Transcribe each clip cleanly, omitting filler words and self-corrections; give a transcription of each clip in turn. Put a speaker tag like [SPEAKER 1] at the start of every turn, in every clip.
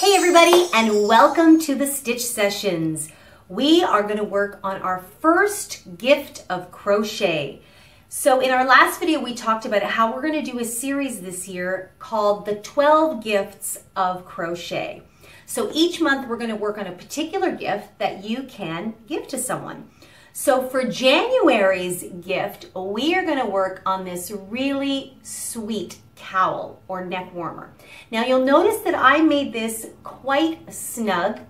[SPEAKER 1] Hey everybody, and welcome to the Stitch Sessions. We are going to work on our first gift of crochet. So in our last video we talked about how we're going to do a series this year called the 12 Gifts of Crochet. So each month we're going to work on a particular gift that you can give to someone. So for January's gift, we are going to work on this really sweet cowl or neck warmer. Now you'll notice that I made this quite snug,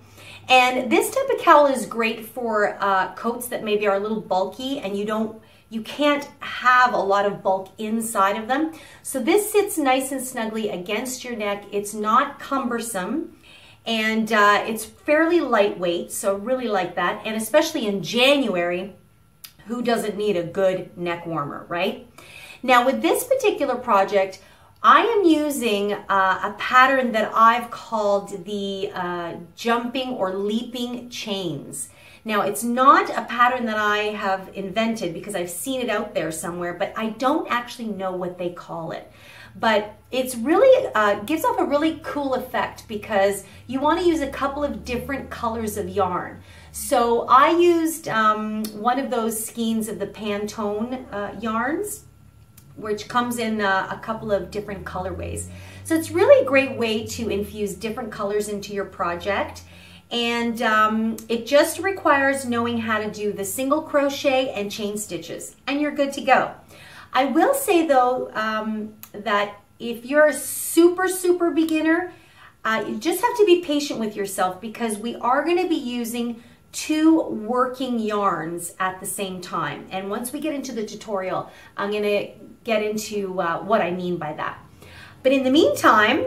[SPEAKER 1] and this type of cowl is great for coats that maybe are a little bulky and you can't have a lot of bulk inside of them. So this sits nice and snugly against your neck. It's not cumbersome, and it's fairly lightweight, so really like that. And especially in January, who doesn't need a good neck warmer, right? Now with this particular project, I am using a pattern that I've called the jumping or leaping chains. Now it's not a pattern that I have invented because I've seen it out there somewhere, but I don't actually know what they call it. But it's really gives off a really cool effect because you want to use a couple of different colors of yarn. So I used one of those skeins of the Pantone yarns, which comes in a couple of different colorways. So it's really a great way to infuse different colors into your project. And it just requires knowing how to do the single crochet and chain stitches, and you're good to go. I will say though that if you're a super beginner, you just have to be patient with yourself because we are going to be using two working yarns at the same time. And once we get into the tutorial, I'm going to get into what I mean by that. But in the meantime,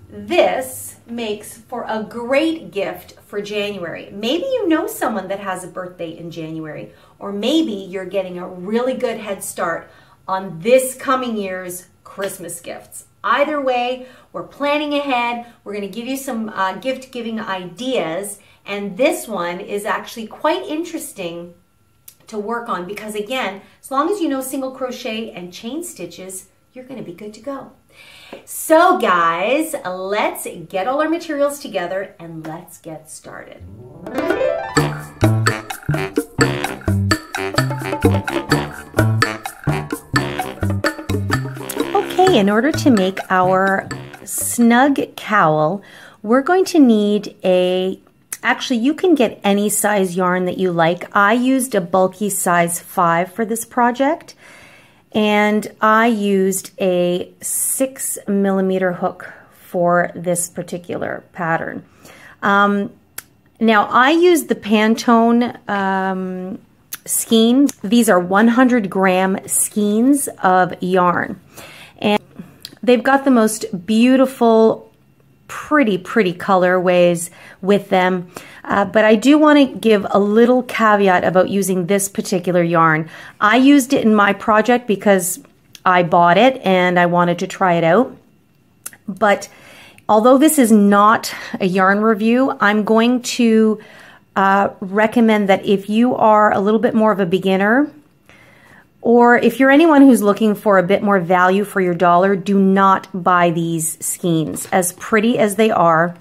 [SPEAKER 1] this makes for a great gift for January. Maybe you know someone that has a birthday in January, or maybe you're getting a really good head start on this coming year's Christmas gifts. Either way, we're planning ahead. We're going to give you some gift giving ideas, and this one is actually quite interesting to work on because, again, as long as you know single crochet and chain stitches, you're going to be good to go. So guys, let's get all our materials together and let's get started. Okay, in order to make our snug cowl, we're going to need actually, you can get any size yarn that you like. I used a bulky size 5 for this project, and I used a 6mm hook for this particular pattern. Now, I used the Pantone skein. These are 100-gram skeins of yarn, and they've got the most beautiful, pretty colorways with them, but I do want to give a little caveat about using this particular yarn. I used it in my project because I bought it and I wanted to try it out, but although this is not a yarn review, I'm going to recommend that if you are a little bit more of a beginner, or if you're anyone who's looking for a bit more value for your dollar, do not buy these skeins. As pretty as they are,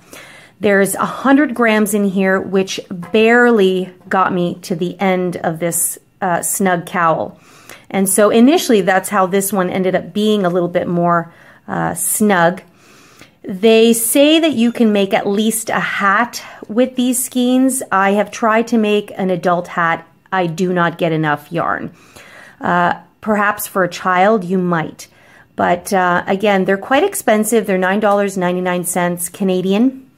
[SPEAKER 1] there's 100 grams in here, which barely got me to the end of this snug cowl. And so initially, that's how this one ended up being a little bit more snug. They say that you can make at least a hat with these skeins. I have tried to make an adult hat. I do not get enough yarn. Perhaps for a child you might, but again, they're quite expensive. They're $9.99 Canadian,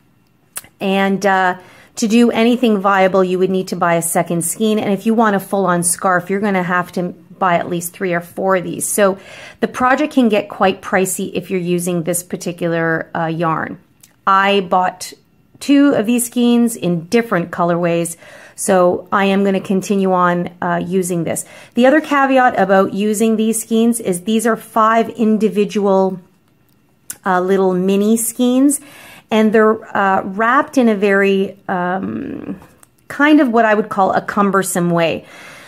[SPEAKER 1] and to do anything viable you would need to buy a second skein, and if you want a full-on scarf you're going to have to buy at least 3 or 4 of these. So the project can get quite pricey if you're using this particular yarn. I bought 2 of these skeins in different colorways, so I am going to continue on using this. The other caveat about using these skeins is these are 5 individual little mini skeins, and they're wrapped in a very kind of what I would call a cumbersome way.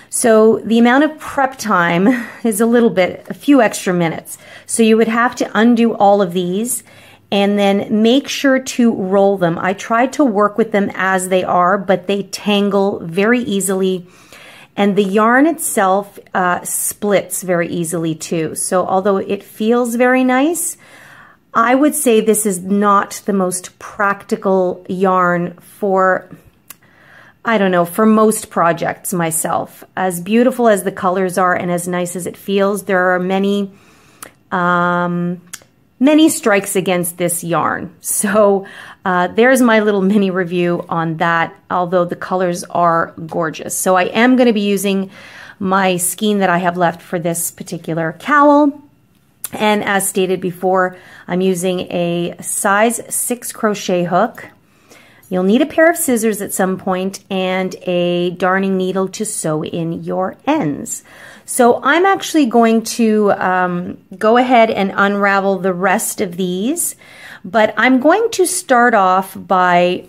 [SPEAKER 1] So the amount of prep time is a few extra minutes. So you would have to undo all of these and then make sure to roll them. I tried to work with them as they are, but they tangle very easily, and the yarn itself splits very easily too. So although it feels very nice, I would say this is not the most practical yarn for, I don't know, for most projects myself. As beautiful as the colors are and as nice as it feels, there are many strikes against this yarn. So there's my little mini review on that, although the colors are gorgeous. So I am going to be using my skein that I have left for this particular cowl. And as stated before, I'm using a size 6 crochet hook. You'll need a pair of scissors at some point and a darning needle to sew in your ends. So I'm actually going to go ahead and unravel the rest of these, but I'm going to start off by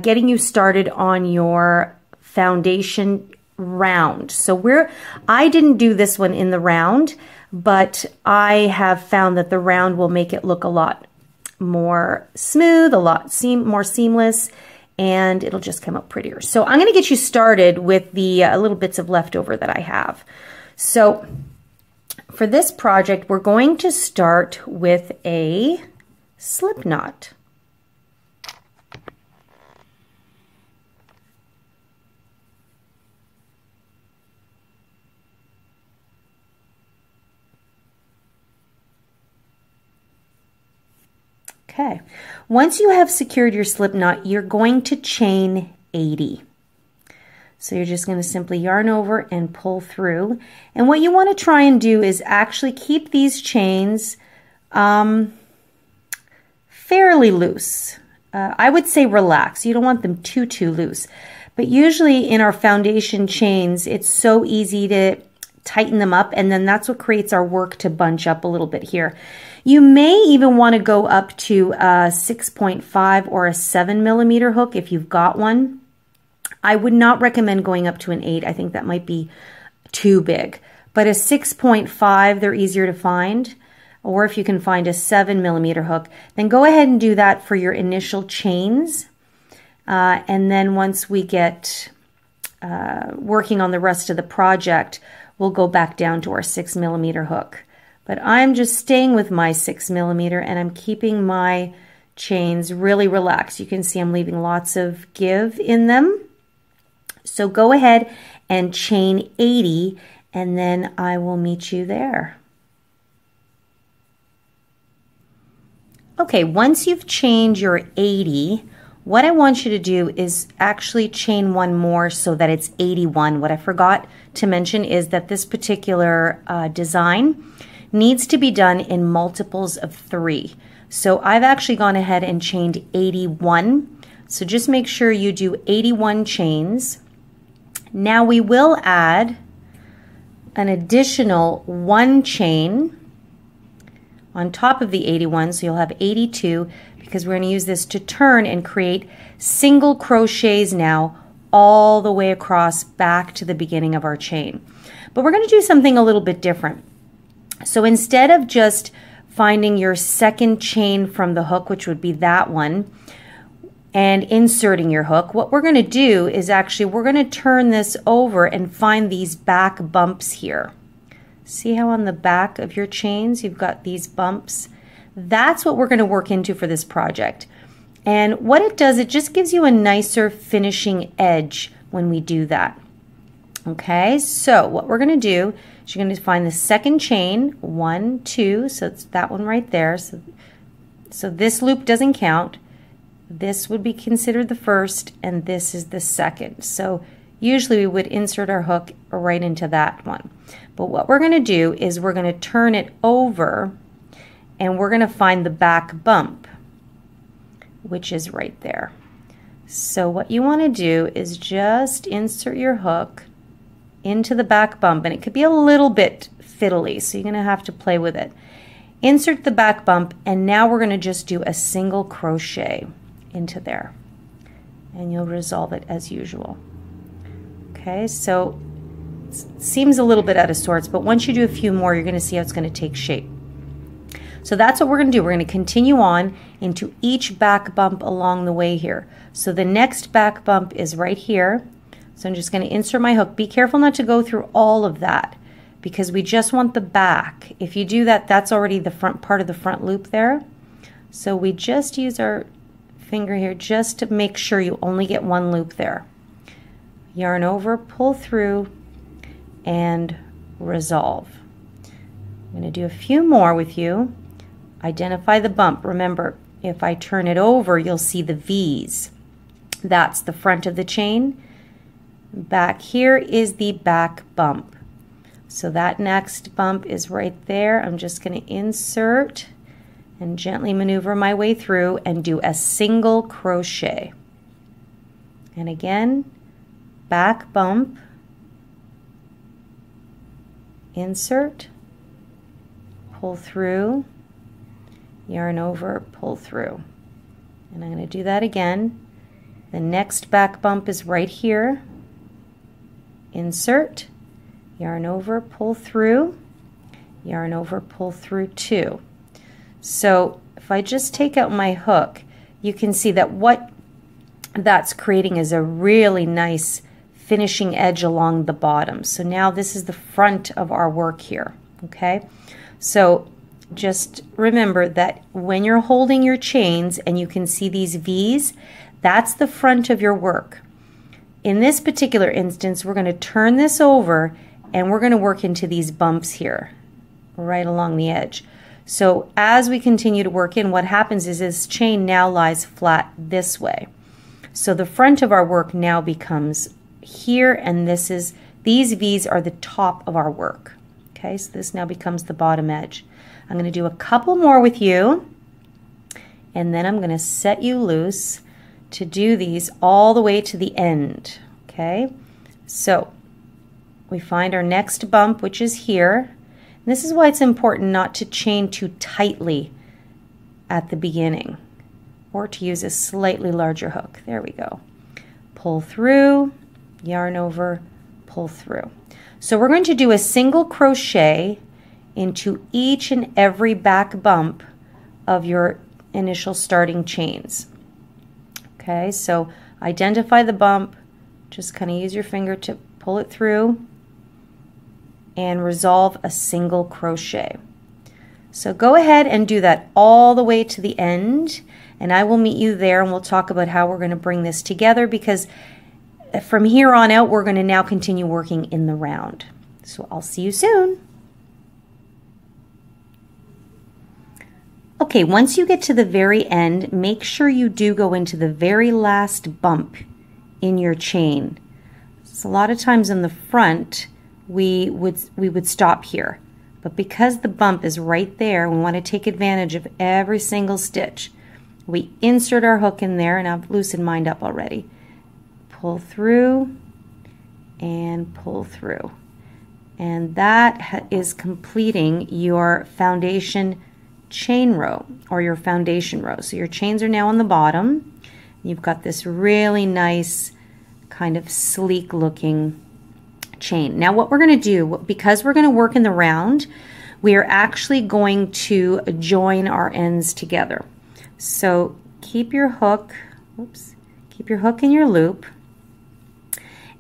[SPEAKER 1] getting you started on your foundation round. So I didn't do this one in the round, but I have found that the round will make it look a lot more smooth, a lot more seamless, and it'll just come out prettier. So I'm going to get you started with the little bits of leftover that I have. So for this project, we're going to start with a slip knot. Okay, once you have secured your slip knot, you're going to chain 80. So you're just going to simply yarn over and pull through. And what you want to try and do is actually keep these chains fairly loose. I would say relax. You don't want them too loose. But usually in our foundation chains, it's so easy to tighten them up, and then that's what creates our work to bunch up a little bit here. You may even want to go up to a 6.5 or a 7mm hook if you've got one. I would not recommend going up to an 8. I think that might be too big. But a 6.5, they're easier to find. Or if you can find a 7mm hook, then go ahead and do that for your initial chains. And then once we get working on the rest of the project, we'll go back down to our 6mm hook. But I'm just staying with my 6mm, and I'm keeping my chains really relaxed. You can see I'm leaving lots of give in them. So go ahead and chain 80, and then I will meet you there. Okay, once you've chained your 80, what I want you to do is actually chain one more so that it's 81. What I forgot to mention is that this particular design needs to be done in multiples of 3. So I've actually gone ahead and chained 81. So just make sure you do 81 chains. Now we will add an additional 1 chain on top of the 81, so you'll have 82, because we're going to use this to turn and create single crochets now all the way across back to the beginning of our chain. But we're going to do something a little bit different. So instead of just finding your second chain from the hook, which would be that one, and inserting your hook, what we're going to do is actually we're going to turn this over and find these back bumps here. See how on the back of your chains you've got these bumps? That's what we're going to work into for this project. And what it does, it just gives you a nicer finishing edge when we do that. Okay, so what we're going to do is you're going to find the second chain, 1, 2, so it's that one right there. So this loop doesn't count. This would be considered the first, and this is the second. So usually we would insert our hook right into that one. But what we're going to do is we're going to turn it over, and we're going to find the back bump, which is right there. So what you want to do is just insert your hook into the back bump, and it could be a little bit fiddly, so you're going to have to play with it. Insert the back bump, and now we're going to just do a single crochet into there, and you'll resolve it as usual. Okay, so it seems a little bit out of sorts, but once you do a few more, you're going to see how it's going to take shape. So that's what we're going to do. We're going to continue on into each back bump along the way here. So the next back bump is right here. So I'm just going to insert my hook. Be careful not to go through all of that because we just want the back. If you do that, that's already the front part of the front loop there. So we just use our finger here just to make sure you only get one loop there. Yarn over, pull through, and resolve. I'm going to do a few more with you. Identify the bump. Remember, if I turn it over, you'll see the V's. That's the front of the chain. Back here is the back bump. So that next bump is right there. I'm just going to insert and gently maneuver my way through and do a single crochet. And again, back bump, insert, pull through, yarn over, pull through. And I'm going to do that again. The next back bump is right here. Insert, yarn over, pull through, yarn over, pull through two. So if I just take out my hook, you can see that what that's creating is a really nice finishing edge along the bottom. So now this is the front of our work here, okay? So just remember that when you're holding your chains and you can see these V's, that's the front of your work. In this particular instance, we're going to turn this over and we're going to work into these bumps here, right along the edge. So as we continue to work in, what happens is this chain now lies flat this way. So the front of our work now becomes here, and these V's are the top of our work. Okay, so this now becomes the bottom edge. I'm going to do a couple more with you, and then I'm going to set you loose to do these all the way to the end. Okay, so we find our next bump, which is here. And this is why it's important not to chain too tightly at the beginning, or to use a slightly larger hook. There we go. Pull through, yarn over, pull through. So we're going to do a single crochet into each and every back bump of your initial starting chains. Okay, so identify the bump, just kind of use your finger to pull it through and resolve a single crochet. So go ahead and do that all the way to the end, and I will meet you there and we'll talk about how we're going to bring this together, because from here on out we're going to now continue working in the round. So I'll see you soon. Okay, once you get to the very end, make sure you do go into the very last bump in your chain. So a lot of times in the front we would stop here, but because the bump is right there, we want to take advantage of every single stitch. We insert our hook in there, and I've loosened mine up already. Pull through and pull through, and that is completing your foundation chain row, or your foundation row. So your chains are now on the bottom. You've got this really nice kind of sleek looking chain. Now what we're going to do, because we're going to work in the round, we are actually going to join our ends together. So keep your hook, oops, keep your hook in your loop,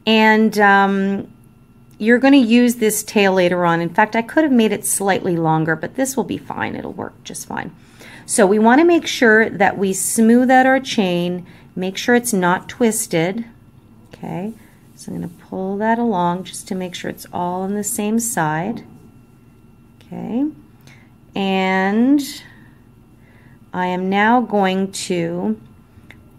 [SPEAKER 1] and you're going to use this tail later on. In fact, I could have made it slightly longer, but this will be fine. It'll work just fine. So we want to make sure that we smooth out our chain, make sure it's not twisted. Okay, so I'm going to pull that along just to make sure it's all on the same side. Okay, and I am now going to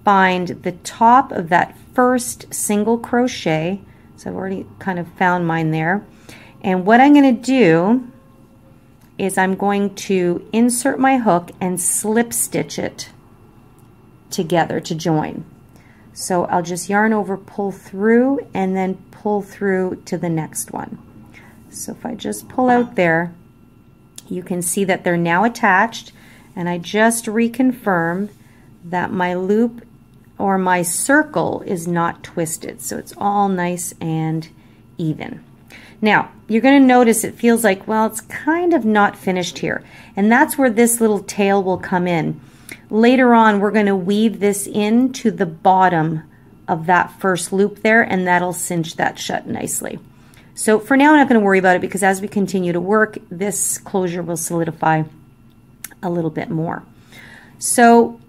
[SPEAKER 1] find the top of that first single crochet. So I've already kind of found mine there. And what I'm going to do is I'm going to insert my hook and slip stitch it together to join. So I'll just yarn over, pull through, and then pull through to the next one. So if I just pull out there, you can see that they're now attached, and I just reconfirm that my loop or my circle is not twisted, so it's all nice and even. Now, you're going to notice it feels like, well, it's kind of not finished here. And that's where this little tail will come in. Later on, we're going to weave this into the bottom of that first loop there, and that'll cinch that shut nicely. So for now, I'm not going to worry about it because as we continue to work, this closure will solidify a little bit more. So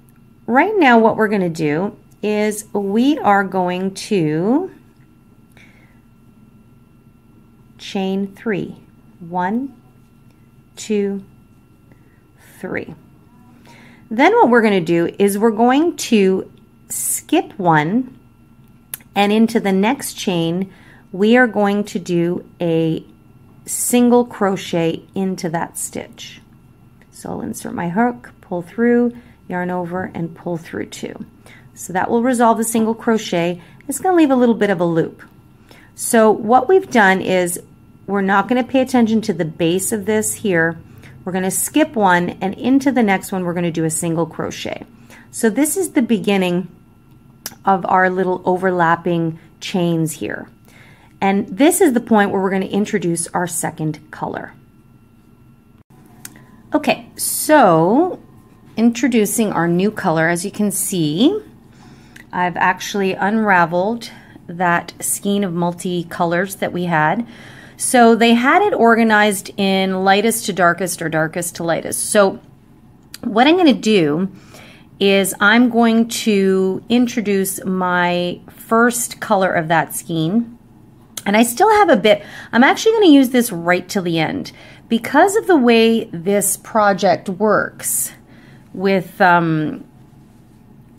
[SPEAKER 1] right now, what we're going to do is we are going to chain 3. 1, 2, 3. Then what we're going to do is we're going to skip 1, and into the next chain we are going to do a single crochet into that stitch. So I'll insert my hook, pull through, yarn over, and pull through 2. So that will resolve the single crochet. It's going to leave a little bit of a loop. So what we've done is we're not going to pay attention to the base of this here. We're going to skip 1, and into the next one we're going to do a single crochet. So this is the beginning of our little overlapping chains here. And this is the point where we're going to introduce our second color. Okay, so introducing our new color. As you can see, I've actually unraveled that skein of multi-colors that we had. So they had it organized in lightest to darkest or darkest to lightest. So what I'm going to do is I'm going to introduce my first color of that skein. And I still have a bit. I'm actually going to use this right till the end. Because of the way this project works with kind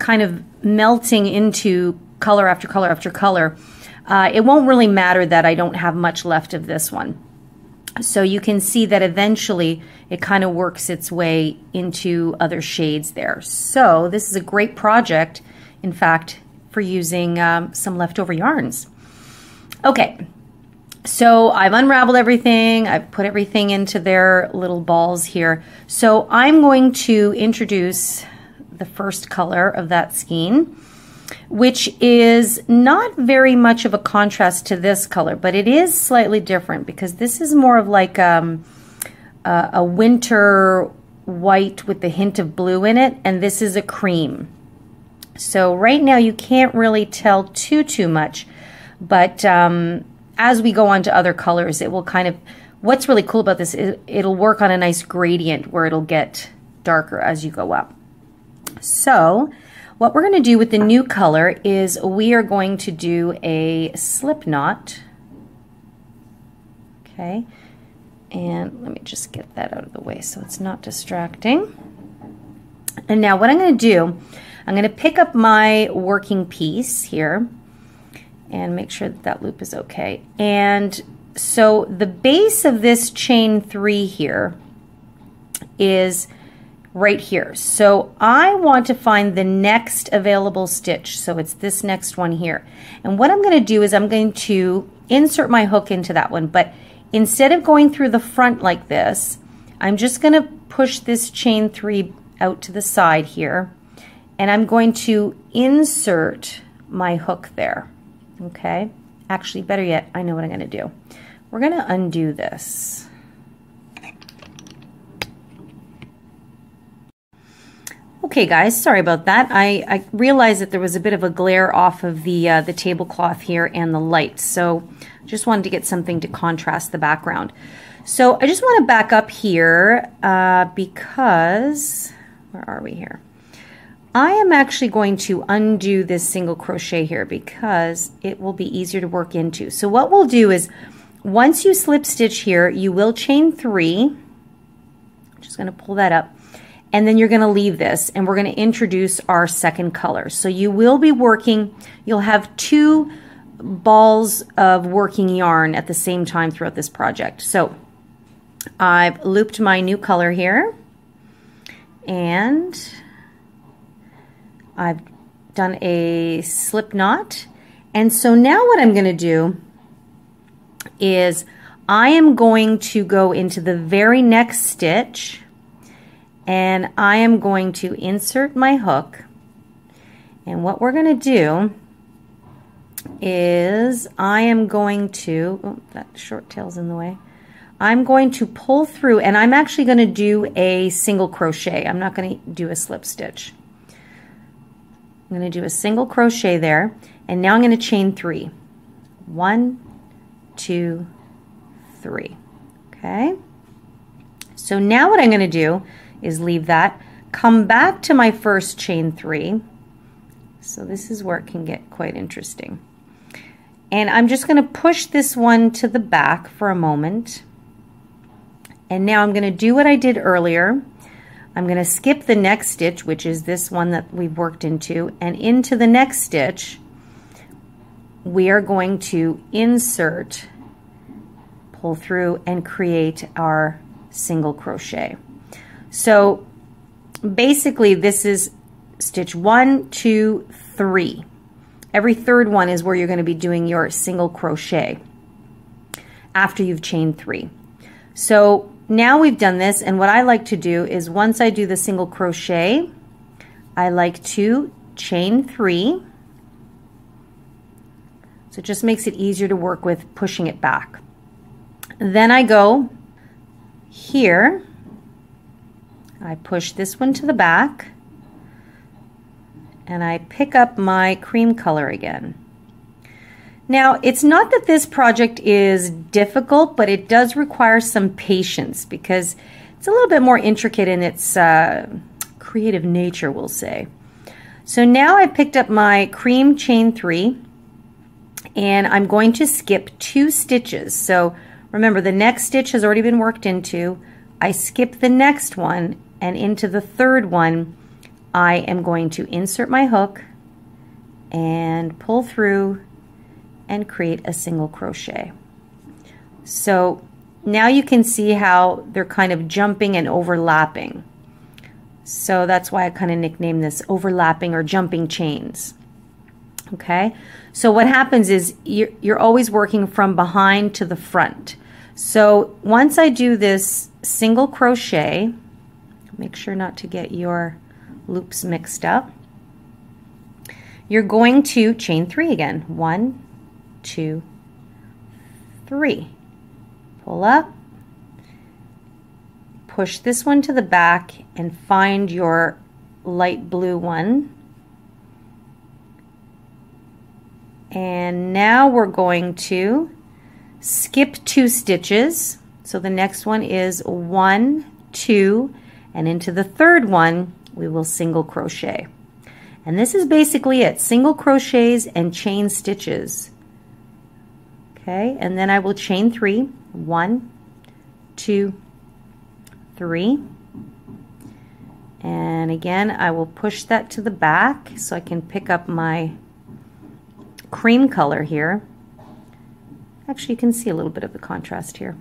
[SPEAKER 1] of melting into color after color after color, it won't really matter that I don't have much left of this one. So you can see that eventually it kind of works its way into other shades there. So this is a great project, in fact, for using some leftover yarns. Okay, so I've unraveled everything. I've put everything into their little balls here. So I'm going to introduce the first color of that skein, which is not very much of a contrast to this color, but it is slightly different because this is more of like a winter white with the hint of blue in it, and this is a cream. So right now you can't really tell too much, but as we go on to other colors, it will kind of, what's really cool about this is it'll work on a nice gradient where it'll get darker as you go up. So what we're going to do with the new color is we are going to do a slip knot. Okay, and let me just get that out of the way so it's not distracting. And now what I'm going to do, I'm going to pick up my working piece here and make sure that that loop is okay. And so the base of this chain 3 here is right here. So I want to find the next available stitch. So it's this next one here. And what I'm going to do is I'm going to insert my hook into that one. But instead of going through the front like this, I'm just going to push this chain 3 out to the side here. And I'm going to insert my hook there. Okay. Actually, better yet, I know what I'm going to do. We're going to undo this. Okay guys, sorry about that. I realized that there was a bit of a glare off of the tablecloth here and the light, so just wanted to get something to contrast the background. So I just want to back up here because, where are we here? I am actually going to undo this single crochet here because it will be easier to work into. So what we'll do is once you slip stitch here, you will chain 3. I'm just going to pull that up. And then you're going to leave this and we're going to introduce our second color. So you will be working, you'll have 2 balls of working yarn at the same time throughout this project. So I've looped my new color here and I've done a slip knot. And so now what I'm going to do is I am going to go into the very next stitch and I am going to insert my hook, and what we're going to do
[SPEAKER 2] is I am going to, oh, that short tail's in the way. I'm going to pull through, and I'm actually going to do a single crochet. I'm not going to do a slip stitch. I'm going to do a single crochet there, and now I'm going to chain 3. 1, 2, 3. Okay? So now what I'm going to do is leave that, come back to my first chain 3. So this is where it can get quite interesting. And I'm just going to push this one to the back for a moment. And now I'm going to do what I did earlier. I'm going to skip the next stitch, which is this one that we've worked into, and into the next stitch we are going to insert, pull through, and create our single crochet. So basically this is stitch 1, 2, 3. Every third one is where you're going to be doing your single crochet after you've chained 3. So now we've done this, and what I like to do is once I do the single crochet, I like to chain 3. So it just makes it easier to work with pushing it back. Then I go here, I push this one to the back, and I pick up my cream color again. Now, it's not that this project is difficult, but it does require some patience because it's a little bit more intricate in its creative nature, we'll say. So now I picked up my cream chain 3, and I'm going to skip 2 stitches. So remember, the next stitch has already been worked into. I skip the next one, and into the third one, I am going to insert my hook and pull through and create a single crochet. So now you can see how they're kind of jumping and overlapping. So that's why I kind of nicknamed this overlapping or jumping chains. Okay, so what happens is you're always working from behind to the front. So once I do this single crochet, make sure not to get your loops mixed up, you're going to chain 3 again. 1, 2, 3. Pull up, push this one to the back, and find your light blue one. And now we're going to skip 2 stitches. So the next one is 1, 2, and into the third one we will single crochet. And this is basically it, single crochets and chain stitches. Okay, and then I will chain 3, 1, 2, 3. And again, I will push that to the back so I can pick up my cream color here. Actually, you can see a little bit of the contrast here.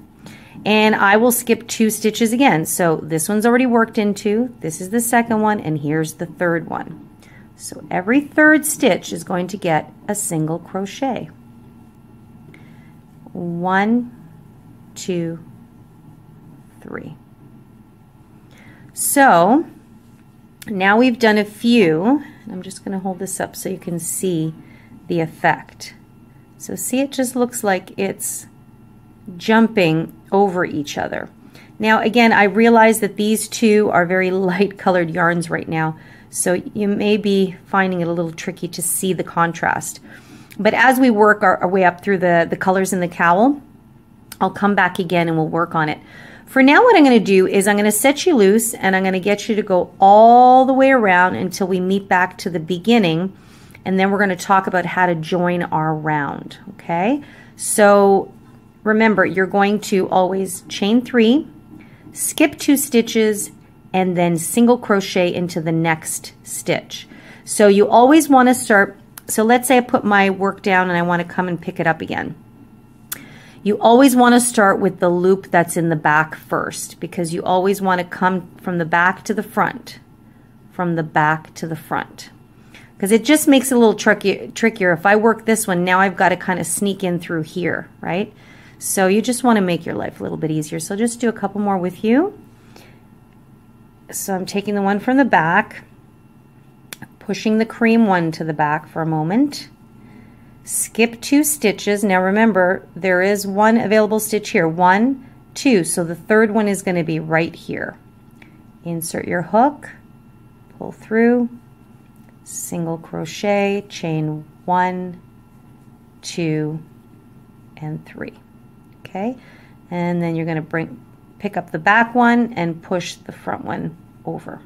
[SPEAKER 2] And I will skip 2 stitches again. So this one's already worked into, this is the second one, and here's the third one. So every third stitch is going to get a single crochet. 1, 2, 3. So now we've done a few. I'm just going to hold this up so you can see the effect. So see, it just looks like it's jumping over each other. Now again, I realize that these two are very light colored yarns right now, so you may be finding it a little tricky to see the contrast. But as we work our way up through the colors in the cowl, I'll come back again and we'll work on it. For now, what I'm going to do is I'm going to set you loose, and I'm going to get you to go all the way around until we meet back to the beginning, and then we're going to talk about how to join our round. Okay, so remember, you're going to always chain 3, skip 2 stitches, and then single crochet into the next stitch. So you always want to start, so let's say I put my work down and I want to come and pick it up again. You always want to start with the loop that's in the back first, because you always want to come from the back to the front, from the back to the front. Because it just makes it a little trickier. If I work this one, now I've got to kind of sneak in through here, right? So you just want to make your life a little bit easier. So just do a couple more with you. So I'm taking the one from the back, pushing the cream one to the back for a moment, skip 2 stitches. Now remember, there is one available stitch here, 1, 2, so the third one is going to be right here. Insert your hook, pull through, single crochet, chain 1, 2, and 3. Okay, and then you're going to pick up the back one and push the front one over.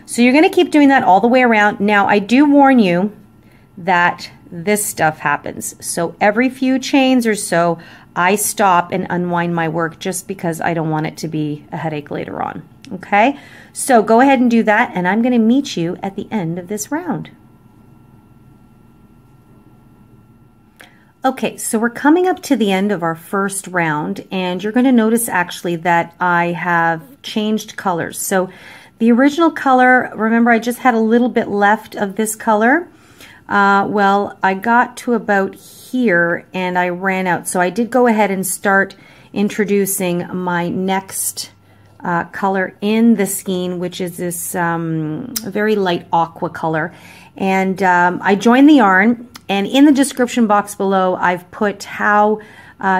[SPEAKER 2] So you're going to keep doing that all the way around. Now I do warn you that this stuff happens. So every few chains or so, I stop and unwind my work just because I don't want it to be a headache later on. Okay, so go ahead and do that, and I'm going to meet you at the end of this round. Okay, so we're coming up to the end of our first round, and you're going to notice actually that I have changed colors. So the original color, remember I just had a little bit left of this color. Well, I got to about here and I ran out. So I did go ahead and start introducing my next color in the skein, which is this very light aqua color. And I joined the yarn, and in the description box below, I've put how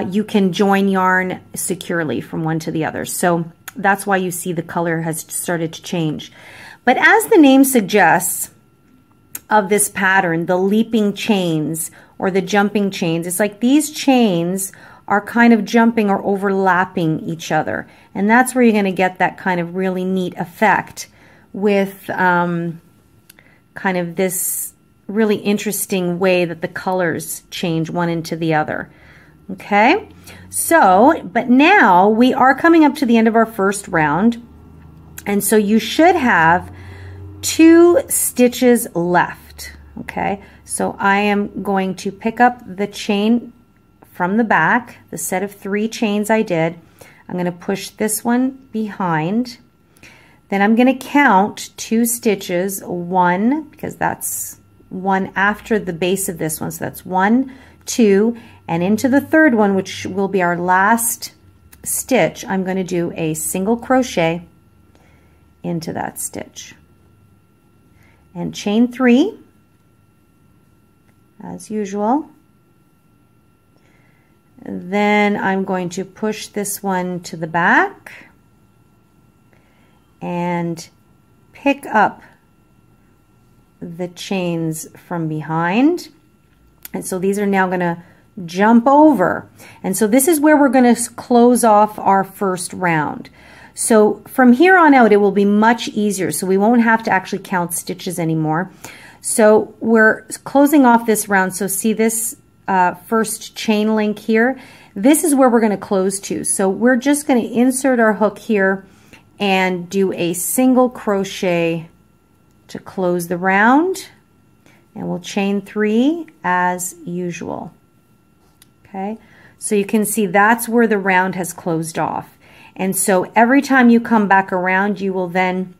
[SPEAKER 2] you can join yarn securely from one to the other. So that's why you see the color has started to change. But as the name suggests of this pattern, the leaping chains or the jumping chains, it's like these chains are kind of jumping or overlapping each other. And that's where you're going to get that kind of really neat effect with kind of this really interesting way that the colors change one into the other. Okay, so, but now we are coming up to the end of our first round, and so you should have 2 stitches left. Okay, so I am going to pick up the chain from the back, the set of 3 chains I did. I'm going to push this one behind. Then I'm going to count 2 stitches, 1, because that's 1 after the base of this one. So that's 1, 2, and into the third one, which will be our last stitch, I'm going to do a single crochet into that stitch. And chain 3, as usual. Then I'm going to push this one to the back and pick up the chains from behind. And so these are now going to jump over. And so this is where we're going to close off our first round. So from here on out, it will be much easier. So we won't have to actually count stitches anymore. So we're closing off this round. So see this first chain link here? This is where we're going to close to. So we're just going to insert our hook here and do a single crochet to close the round, and we'll chain 3 as usual. Okay, so you can see that's where the round has closed off. And so every time you come back around, you will then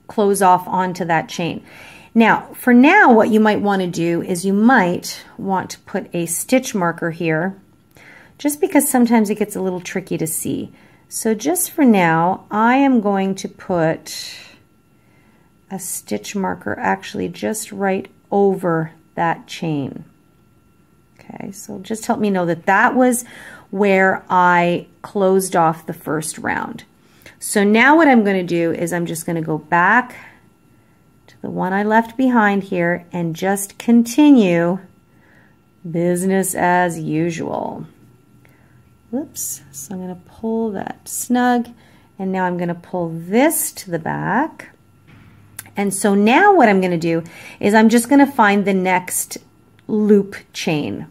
[SPEAKER 2] close off onto that chain. Now, for now, what you might want to do is you might want to put a stitch marker here, just because sometimes it gets a little tricky to see. So just for now, I am going to put a stitch marker actually just right over that chain. Okay, so just help me know that that was where I closed off the first round. So now what I'm going to do is I'm just going to go back to the one I left behind here and just continue business as usual. Whoops, so I'm going to pull that snug, and now I'm going to pull this to the back. And so now what I'm going to do is I'm just going to find the next loop chain.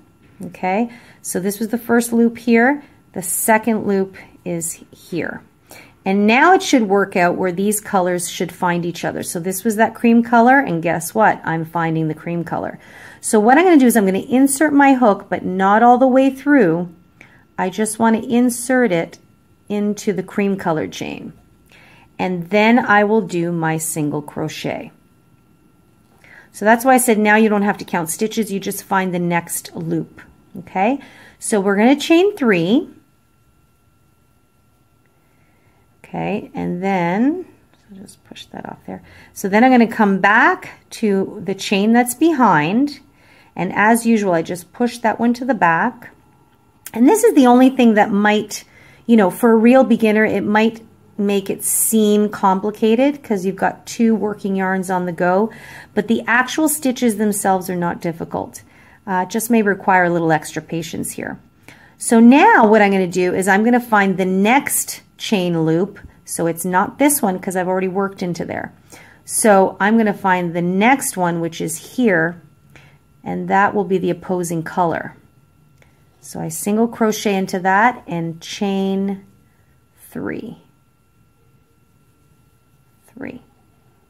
[SPEAKER 2] Okay, so this was the first loop here, the second loop is here. And now it should work out where these colors should find each other. So this was that cream color, and guess what? I'm finding the cream color. So what I'm going to do is I'm going to insert my hook, but not all the way through. I just want to insert it into the cream colored chain. And then I will do my single crochet. So that's why I said now you don't have to count stitches, you just find the next loop. Okay, so we're going to chain 3. Okay, and then, so just push that off there. So then I'm going to come back to the chain that's behind, And as usual, I just push that one to the back. And this is the only thing that might, you know, for a real beginner, it might make it seem complicated because you've got 2 working yarns on the go, but the actual stitches themselves are not difficult. Just may require a little extra patience here. So now what I'm going to do is I'm going to find the next chain loop. So it's not this one because I've already worked into there. So I'm going to find the next one, which is here, and that will be the opposing color. So I single crochet into that and chain 3.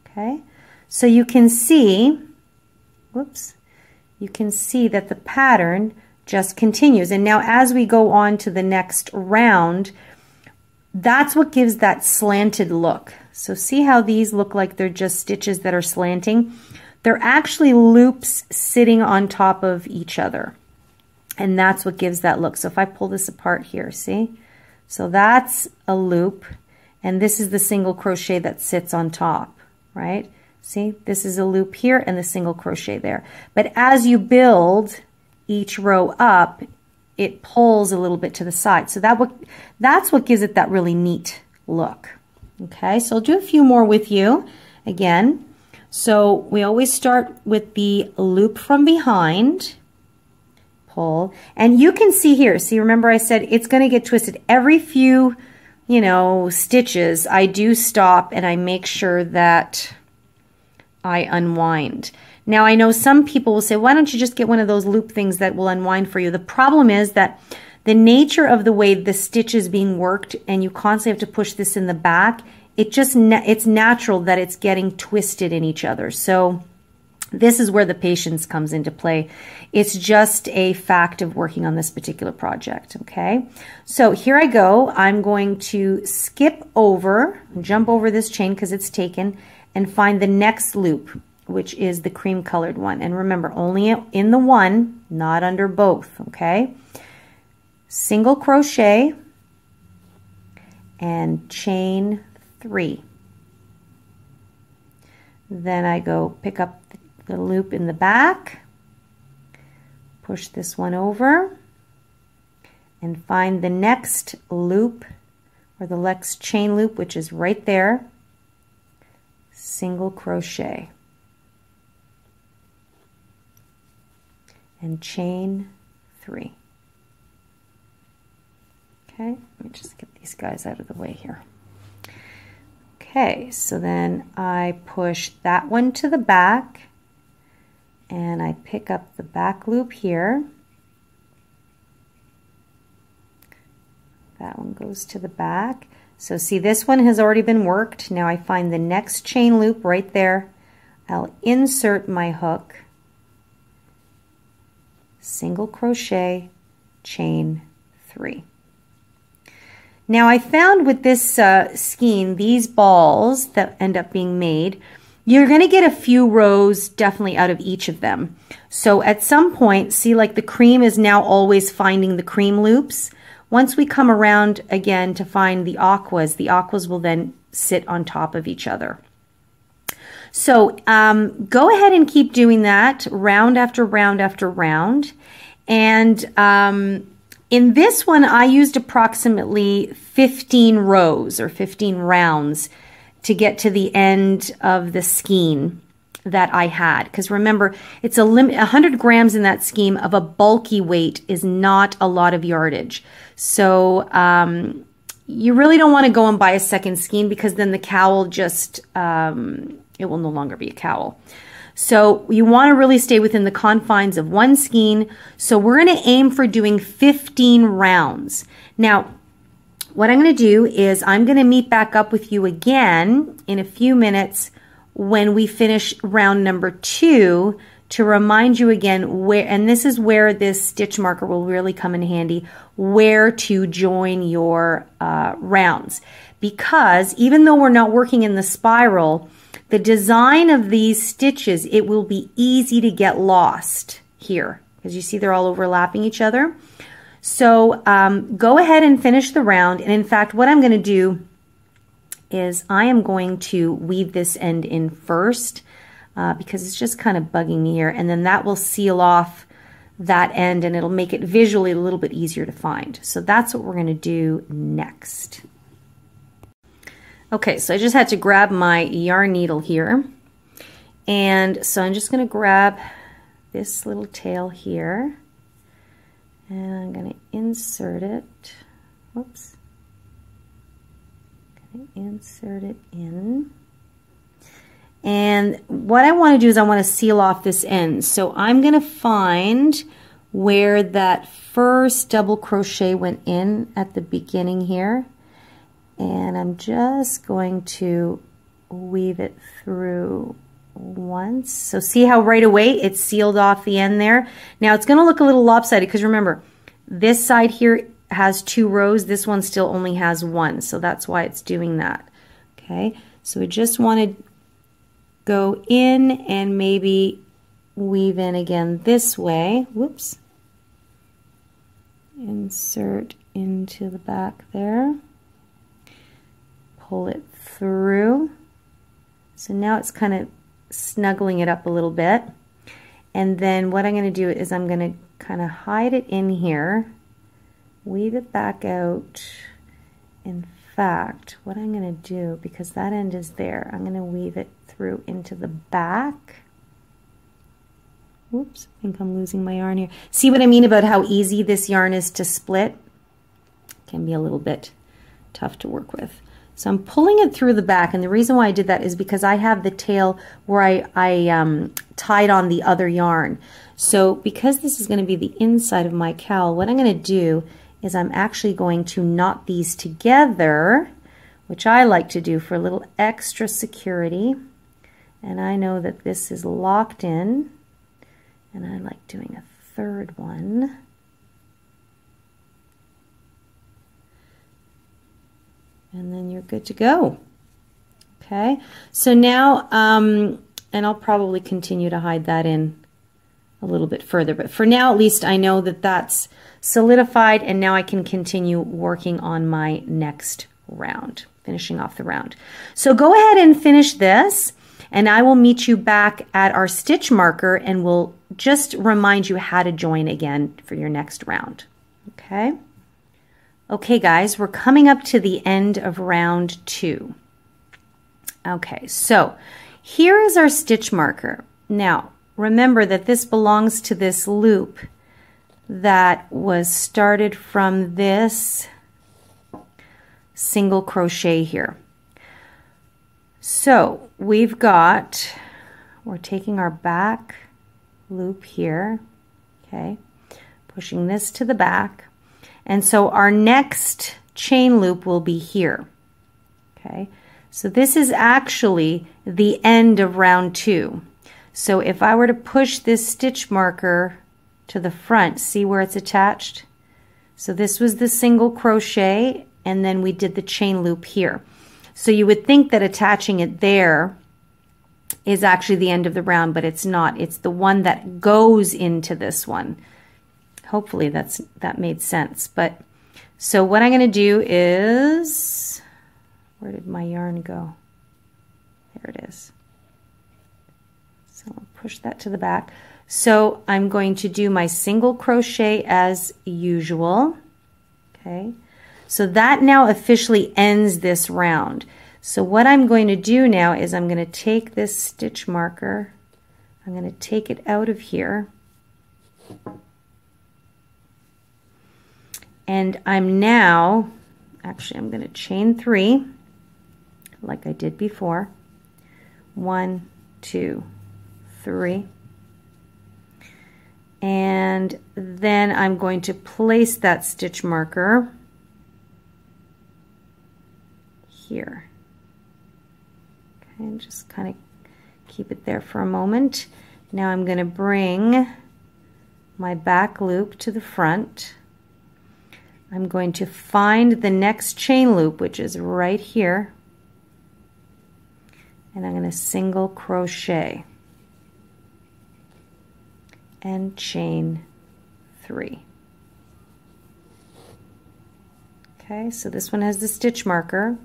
[SPEAKER 2] Okay, so you can see, whoops, you can see that the pattern just continues. And now as we go on to the next round, that's what gives that slanted look. So see how these look like they're just stitches that are slanting? They're actually loops sitting on top of each other. And that's what gives that look. So if I pull this apart here, see? So that's a loop, and this is the single crochet that sits on top, right? See, this is a loop here and the single crochet there. But as you build each row up, it pulls a little bit to the side. So that's what gives it that really neat look. Okay, so I'll do a few more with you again. So we always start with the loop from behind, pull, and you can see here, see, remember I said it's going to get twisted. Every few, you know, stitches, I do stop and I make sure that I unwind. Now I know some people will say, why don't you just get one of those loop things that will unwind for you? The problem is that the nature of the way the stitch is being worked, and you constantly have to push this in the back, it's natural that it's getting twisted in each other. So this is where the patience comes into play. It's just a fact of working on this particular project, okay? So here I go. I'm going to skip over, jump over this chain because it's taken, and find the next loop, which is the cream colored one. And remember, only in the one, not under both, okay? Single crochet and chain 3. Then I go pick up the loop in the back, push this one over, and find the next loop, or the next chain loop, which is right there. Single crochet and chain 3. Okay, let me just get these guys out of the way here. Okay, so then I push that one to the back and I pick up the back loop here. That one goes to the back. So see, this one has already been worked. Now I find the next chain loop right there. I'll insert my hook, single crochet, chain 3. Now I found with this skein, these balls that end up being made, you're going to get a few rows definitely out of each of them. So at some point, see, like the cream is now always finding the cream loops. Once we come around again to find the aquas will then sit on top of each other. So go ahead and keep doing that round after round after round. And in this one, I used approximately 15 rows or 15 rounds to get to the end of the skein that I had. Because remember, it's a limit, 100 grams in that skein of a bulky weight is not a lot of yardage. So you really don't want to go and buy a second skein because then the cowl just, it will no longer be a cowl. So you want to really stay within the confines of one skein. So we're going to aim for doing 15 rounds. Now, what I'm going to do is I'm going to meet back up with you again in a few minutes when we finish round number 2 to remind you again where, and this is where this stitch marker will really come in handy, where to join your rounds. Because even though we're not working in the spiral, the design of these stitches, it will be easy to get lost here. Because you see they're all overlapping each other. So go ahead and finish the round. And in fact, what I'm going to do is I am going to weave this end in first because it's just kind of bugging me here. And then that will seal off that end and it'll make it visually a little bit easier to find. So that's what we're going to do next. Okay, so I just had to grab my yarn needle here. And so I'm just going to grab this little tail here. And I'm going to insert it. Whoops. Going to insert it in. And what I want to do is I want to seal off this end. So I'm going to find where that first double crochet went in at the beginning here. And I'm just going to weave it through once. So see how right away it's sealed off the end there? Now it's going to look a little lopsided because remember, this side here has 2 rows. This one still only has 1. So that's why it's doing that. Okay, so we just want to go in and maybe weave in again this way. Whoops. Insert into the back there. Pull it through. So now it's kind of snuggling it up a little bit. And then what I'm going to do is I'm going to kind of hide it in here, weave it back out. In fact, what I'm going to do, because that end is there, I'm going to weave it through into the back. Whoops, I think I'm losing my yarn here. See what I mean about how easy this yarn is to split? It can be a little bit tough to work with. So I'm pulling it through the back, and the reason why I did that is because I have the tail where I tied on the other yarn. So because this is going to be the inside of my cowl, what I'm going to do is I'm actually going to knot these together, which I like to do for a little extra security. And I know that this is locked in, and I like doing a third one. And then you're good to go. Okay, so now, and I'll probably continue to hide that in a little bit further, but for now at least I know that that's solidified, and now I can continue working on my next round, finishing off the round. So go ahead and finish this, and I will meet you back at our stitch marker, and we'll just remind you how to join again for your next round. Okay? Okay guys, we're coming up to the end of round 2. Okay, so here is our stitch marker. Now, remember that this belongs to this loop that was started from this single crochet here. So we're taking our back loop here, okay, pushing this to the back. And so our next chain loop will be here. Okay, so this is actually the end of round 2. So if I were to push this stitch marker to the front, see where it's attached? So this was the single crochet, and then we did the chain loop here. So you would think that attaching it there is actually the end of the round, but it's not. It's the one that goes into this one. Hopefully that made sense. But so what I'm going to do is, where did my yarn go? There it is. So I'll push that to the back. So I'm going to do my single crochet as usual. Okay. So that now officially ends this round. So what I'm going to do now is I'm going to take this stitch marker, I'm going to take it out of here, and I'm now, actually I'm going to chain 3 like I did before. 1, 2, 3. And then I'm going to place that stitch marker here. Okay, and just kind of keep it there for a moment. Now I'm going to bring my back loop to the front. I'm going to find the next chain loop, which is right here, and I'm going to single crochet and chain 3. Okay, so this one has the stitch marker,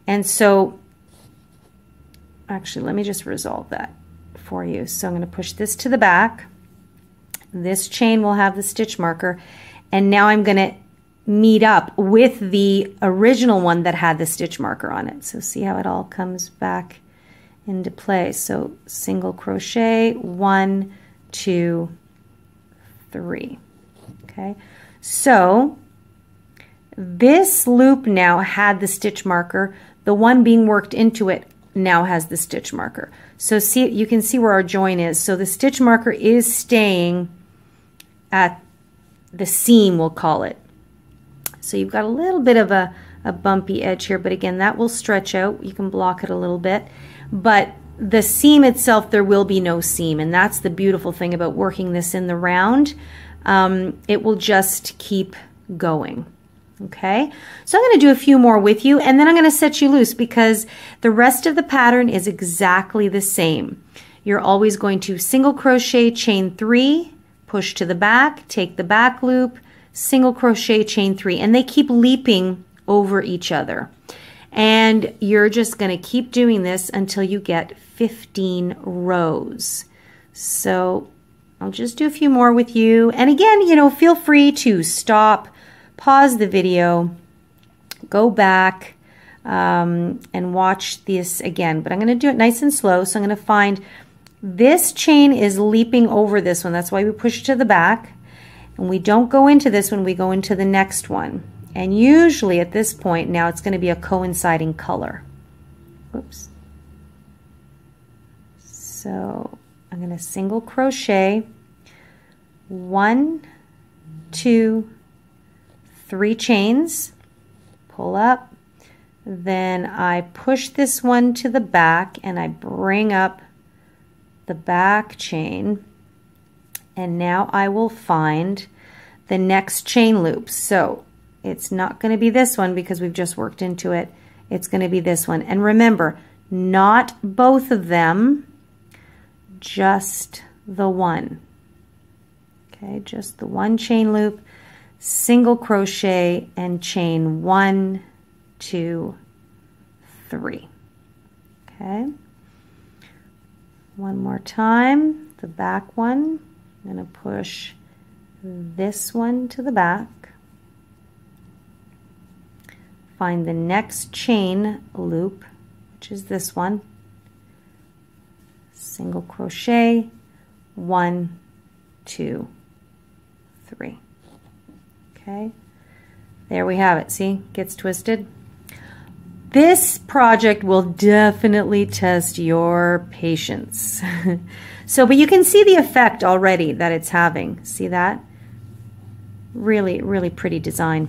[SPEAKER 2] and so actually let me just resolve that for you. So I'm going to push this to the back. This chain will have the stitch marker, and now I'm going to meet up with the original one that had the stitch marker on it. So see how it all comes back into play. So single crochet, 1, 2, 3. Okay, so this loop now had the stitch marker. The one being worked into it now has the stitch marker. So see, you can see where our join is. So the stitch marker is staying at the seam, we'll call it. So you've got a little bit of a bumpy edge here, but again, that will stretch out. You can block it a little bit. But the seam itself, there will be no seam, and that's the beautiful thing about working this in the round. It will just keep going. Okay, so I'm going to do a few more with you, and then I'm going to set you loose because the rest of the pattern is exactly the same. You're always going to single crochet, chain 3, push to the back, take the back loop, single crochet, chain 3, and they keep leaping over each other. And you're just going to keep doing this until you get 15 rows. So I'll just do a few more with you. And again, you know, feel free to stop, pause the video, go back and watch this again. But I'm going to do it nice and slow. So I'm going to find this chain is leaping over this one. That's why we push to the back. And we don't go into this one, we go into the next one. And usually at this point now it's going to be a coinciding color. Whoops. So I'm going to single crochet, 1, 2, 3 chains, pull up, then I push this one to the back and I bring up the back chain, and now I will find the next chain loop. So it's not going to be this one because we've just worked into it. It's going to be this one. And remember, not both of them, just the one. Okay, just the one chain loop, single crochet and chain 1, 2, 3. Okay, one more time, the back one. I'm going to push this one to the back, find the next chain loop, which is this one, single crochet, 1, 2, 3. Okay, there we have it. See, gets twisted. This project will definitely test your patience. So, but you can see the effect already that it's having. See that? Really, really pretty design.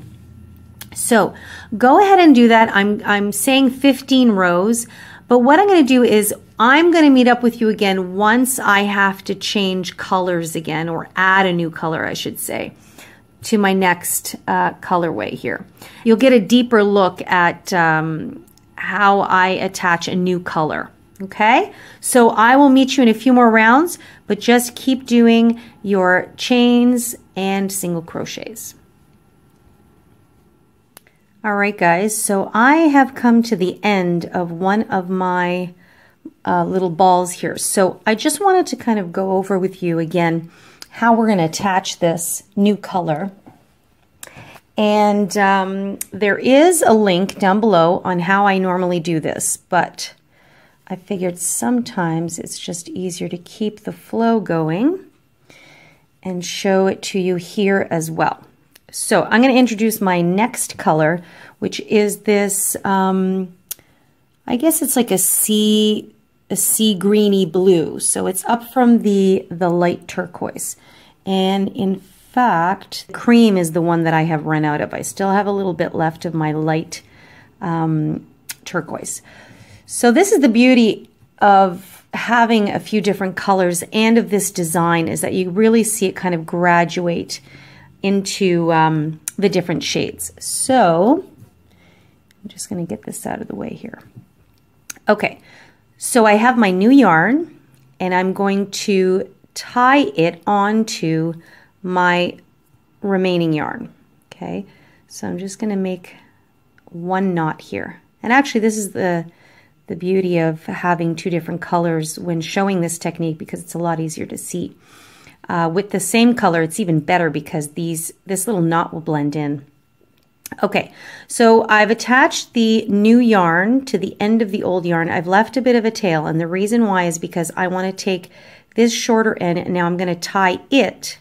[SPEAKER 2] So go ahead and do that. I'm saying 15 rows, but what I'm going to do is I'm going to meet up with you again once I have to change colors again, or add a new color, I should say, to my next colorway here. You'll get a deeper look at how I attach a new color. Okay, so I will meet you in a few more rounds, but just keep doing your chains and single crochets. All right, guys, so I have come to the end of one of my little balls here. So I just wanted to kind of go over with you again how we're going to attach this new color. And there is a link down below on how I normally do this, but I figured sometimes it's just easier to keep the flow going and show it to you here as well. So I'm going to introduce my next color, which is this, I guess it's like a sea greeny blue. So it's up from the light turquoise. And in fact, cream is the one that I have run out of. I still have a little bit left of my light turquoise. So this is the beauty of having a few different colors and of this design, is that you really see it kind of graduate into the different shades. So I'm just going to get this out of the way here. Okay, so I have my new yarn and I'm going to tie it onto my remaining yarn. Okay, so I'm just going to make one knot here. And actually this is the the beauty of having two different colors when showing this technique, because it's a lot easier to see. With the same color, it's even better because this little knot will blend in. Okay, so I've attached the new yarn to the end of the old yarn. I've left a bit of a tail, and the reason why is because I want to take this shorter end, and now I'm going to tie it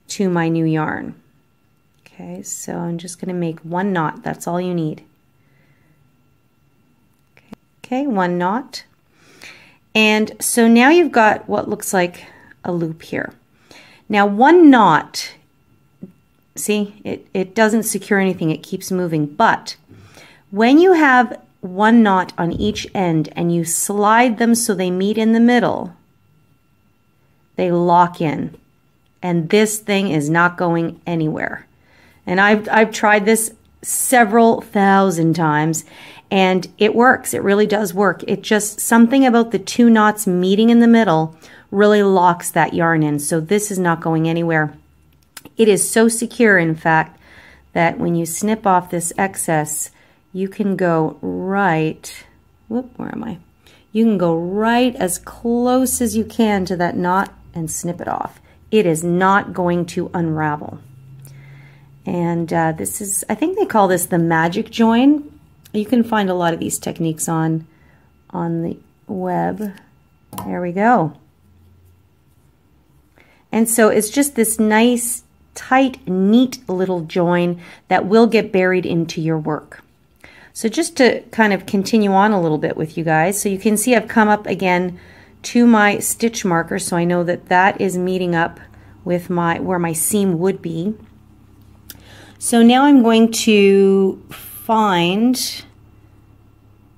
[SPEAKER 2] to my new yarn. Okay, so I'm just going to make one knot. That's all you need. Okay, one knot. And so now you've got what looks like a loop here. Now one knot, see, it doesn't secure anything, it keeps moving, but when you have one knot on each end and you slide them so they meet in the middle, they lock in, and this thing is not going anywhere. And I've tried this several thousand times, and it works. It really does work. It just, something about the two knots meeting in the middle really locks that yarn in. So this is not going anywhere. It is so secure, in fact, that when you snip off this excess, you can go right, whoop, where am I? You can go right as close as you can to that knot and snip it off. It is not going to unravel. And this is, I think they call this the magic join. You can find a lot of these techniques on the web. There we go. And so it's just this nice, tight, neat little join that will get buried into your work. So just to kind of continue on a little bit with you guys, so you can see I've come up again to my stitch marker, so I know that that is meeting up with where my seam would be. So now I'm going to find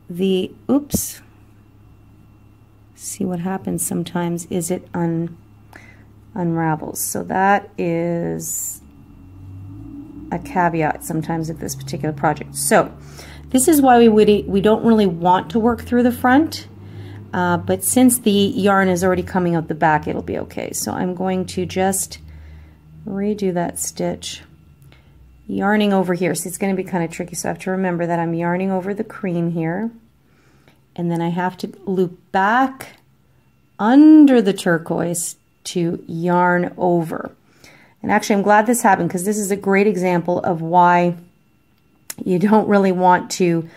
[SPEAKER 2] the, oops, see what happens sometimes is it unravels. So that is a caveat sometimes of this particular project. So this is why we don't really want to work through the front, but since the yarn is already coming out the back, it'll be okay. So I'm going to just redo that stitch, yarning over here. So it's going to be kind of tricky, so I have to remember that I'm yarning over the cream here, and then I have to loop back under the turquoise to yarn over. And actually I'm glad this happened, because this is a great example of why you don't really want to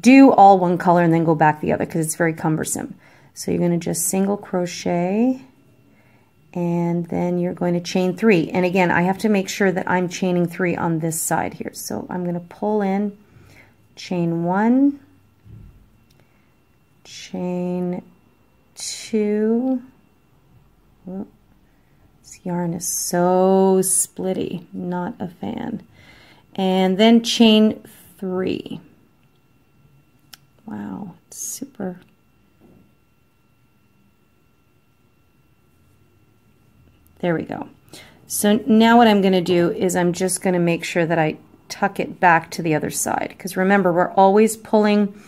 [SPEAKER 2] do all one color and then go back the other, because it's very cumbersome. So you're going to just single crochet, and then you're going to chain 3. And again, I have to make sure that I'm chaining 3 on this side here. So I'm going to pull in, chain 1, chain 2. Oh, this yarn is so splitty, not a fan. And then chain 3. Wow, it's super. There we go. So now what I'm going to do is I'm just going to make sure that I tuck it back to the other side, because remember, we're always pulling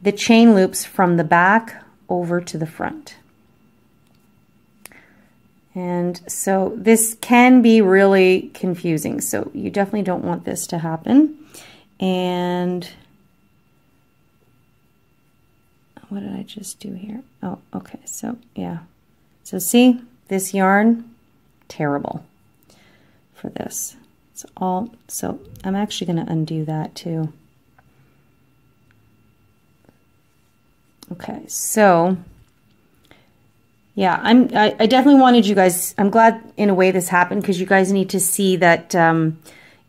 [SPEAKER 2] the chain loops from the back over to the front. And so this can be really confusing, so you definitely don't want this to happen. And what did I just do here? Oh, okay, so yeah. So see, this yarn, terrible for this. It's all, so I'm actually going to undo that too. Okay, so yeah, I definitely wanted you guys, I'm glad in a way this happened, because you guys need to see that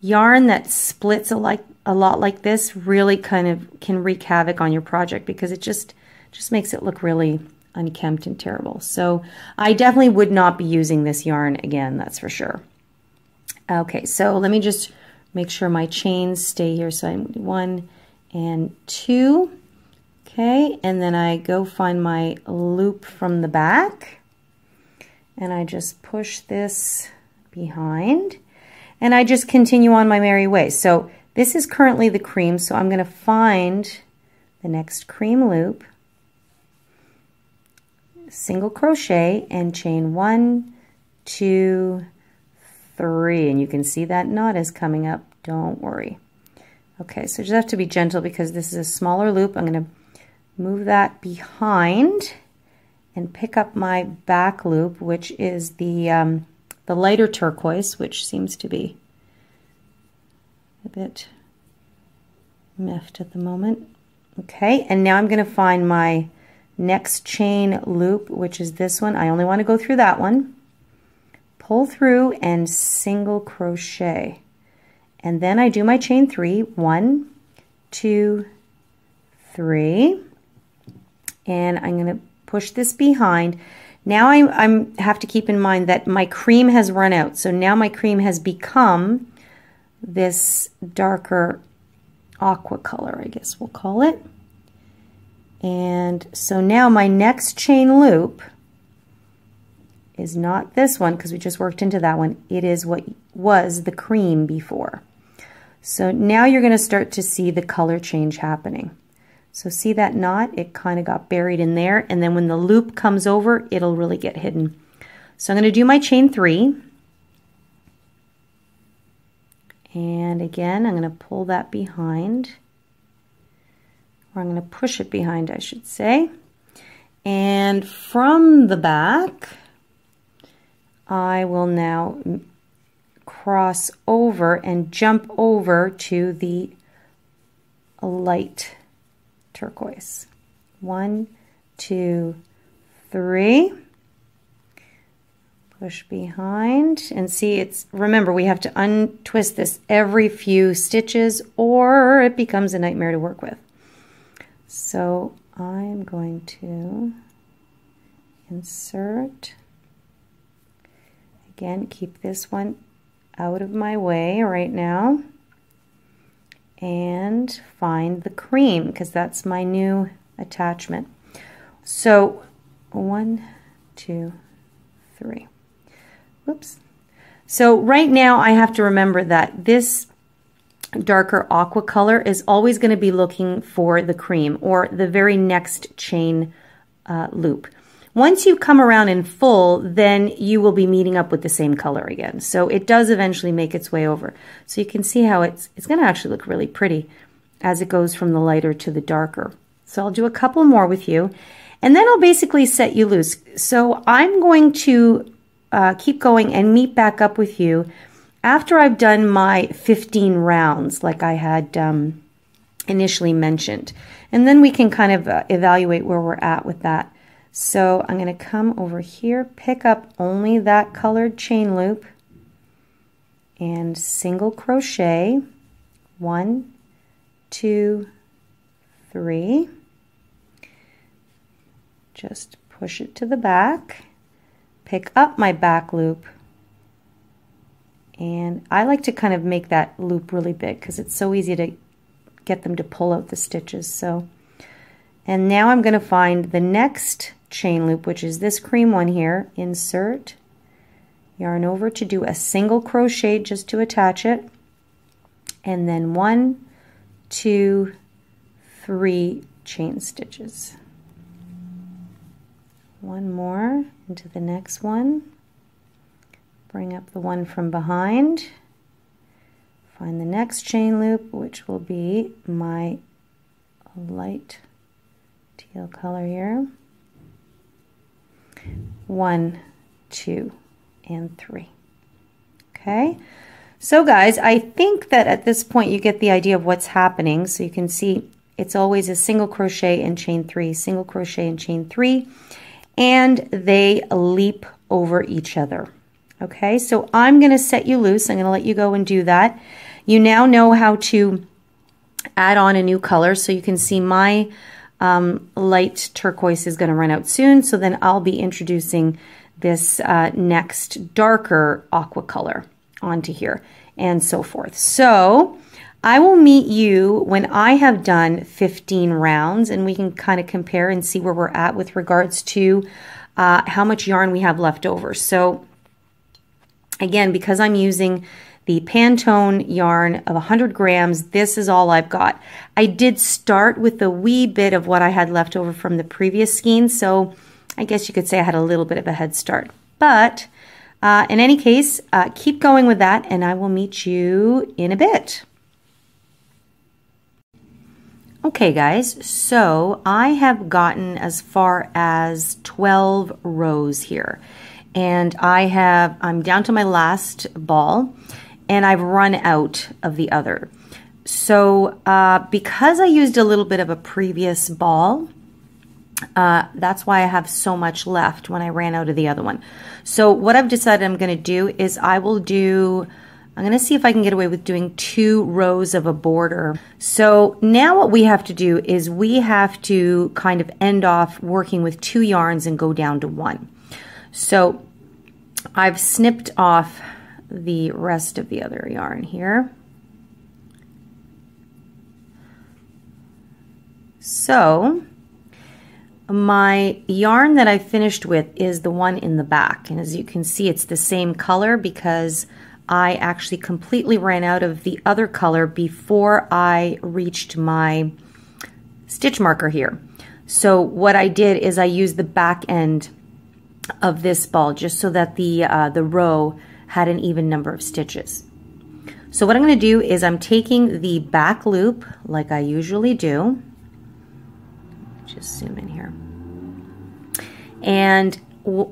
[SPEAKER 2] yarn that splits a lot like this really kind of can wreak havoc on your project, because it just makes it look really unkempt and terrible. So I definitely would not be using this yarn again, that's for sure. Okay, so let me just make sure my chains stay here. So I'm 1 and 2. Okay, and then I go find my loop from the back, and I just push this behind, and I just continue on my merry way. So this is currently the cream, so I'm going to find the next cream loop, single crochet, and chain 1, 2, 3, and you can see that knot is coming up, don't worry. Okay, so just have to be gentle because this is a smaller loop. I'm going to move that behind and pick up my back loop, which is the lighter turquoise, which seems to be a bit miffed at the moment. Okay, and now I'm going to find my next chain loop, which is this one. I only want to go through that one. Pull through and single crochet. And then I do my chain 3. 1, 2, 3. And I'm going to push this behind. Now I have to keep in mind that my cream has run out. So now my cream has become this darker aqua color, I guess we'll call it. And so now my next chain loop is not this one because we just worked into that one. It is what was the cream before. So now you're going to start to see the color change happening. So see that knot? It kind of got buried in there, and then when the loop comes over, it'll really get hidden. So I'm going to do my chain 3. And again, I'm going to pull that behind, or I'm going to push it behind, I should say. And from the back, I will now cross over and jump over to the light turquoise. 1, 2, 3. Push behind and see, it's, remember, we have to untwist this every few stitches or it becomes a nightmare to work with. So I'm going to insert, again, keep this one out of my way right now, and find the cream because that's my new attachment. So 1, 2, 3. Oops. So right now I have to remember that this darker aqua color is always going to be looking for the cream or the very next chain loop. Once you come around in full, then you will be meeting up with the same color again. So it does eventually make its way over. So you can see how it's going to actually look really pretty as it goes from the lighter to the darker. So I'll do a couple more with you, and then I'll basically set you loose. So I'm going to keep going and meet back up with you after I've done my 15 rounds like I had initially mentioned. And then we can kind of evaluate where we're at with that. So I'm going to come over here, pick up only that colored chain loop, and single crochet. 1, 2, 3. Just push it to the back. Pick up my back loop, and I like to kind of make that loop really big because it's so easy to get them to pull out the stitches. So, and now I'm going to find the next chain loop, which is this cream one here. Insert, yarn over to do a single crochet just to attach it, and then 1, 2, 3 chain stitches. One more into the next one, bring up the one from behind, find the next chain loop, which will be my light teal color here. 1, 2, and 3. Okay, so guys, I think that at this point you get the idea of what's happening. So you can see it's always a single crochet and chain 3, single crochet and chain 3. And they leap over each other. Okay, so I'm going to set you loose. I'm going to let you go and do that. You now know how to add on a new color. So you can see my light turquoise is going to run out soon. So then I'll be introducing this next darker aqua color onto here and so forth. So I will meet you when I have done 15 rounds, and we can kind of compare and see where we're at with regards to how much yarn we have left over. So again, because I'm using the Pantone yarn of 100 grams, this is all I've got. I did start with a wee bit of what I had left over from the previous skein, so I guess you could say I had a little bit of a head start. But in any case, keep going with that, and I will meet you in a bit. Okay guys, so I have gotten as far as 12 rows here, and I'm down to my last ball, and I've run out of the other. So because I used a little bit of a previous ball, that's why I have so much left when I ran out of the other one. So what I've decided I'm going to do is I'm going to see if I can get away with doing 2 rows of a border. So now what we have to do is we have to kind of end off working with 2 yarns and go down to 1. So I've snipped off the rest of the other yarn here. So my yarn that I finished with is the one in the back, and as you can see it's the same color because I actually completely ran out of the other color before I reached my stitch marker here. So what I did is I used the back end of this ball just so that the row had an even number of stitches. So what I'm going to do is I'm taking the back loop like I usually do. Just zoom in here. And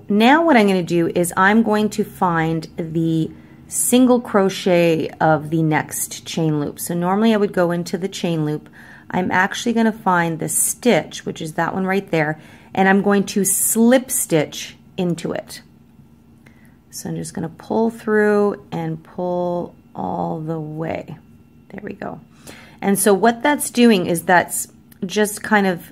[SPEAKER 2] now what I'm going to do is I'm going to find the single crochet of the next chain loop. So normally I would go into the chain loop. I'm actually going to find the stitch, which is that one right there, and I'm going to slip stitch into it. So I'm just going to pull through and pull all the way. There we go. And so what that's doing is that's just kind of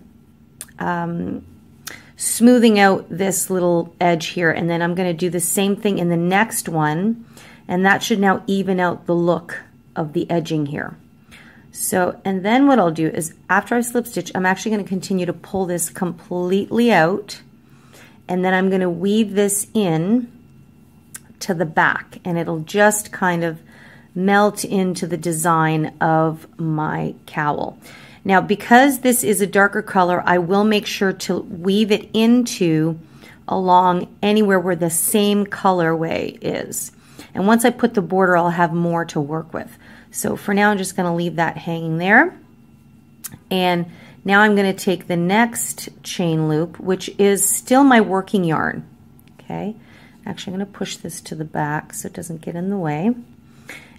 [SPEAKER 2] smoothing out this little edge here, and then I'm going to do the same thing in the next one, and that should now even out the look of the edging here. So, and then what I'll do is after I slip stitch, I'm actually going to continue to pull this completely out, and then I'm going to weave this in to the back, and it'll just kind of melt into the design of my cowl. Now, because this is a darker color, I will make sure to weave it into along anywhere where the same colorway is. And once I put the border, I'll have more to work with. So for now, I'm just going to leave that hanging there. And now I'm going to take the next chain loop, which is still my working yarn. Okay, actually I'm going to push this to the back so it doesn't get in the way.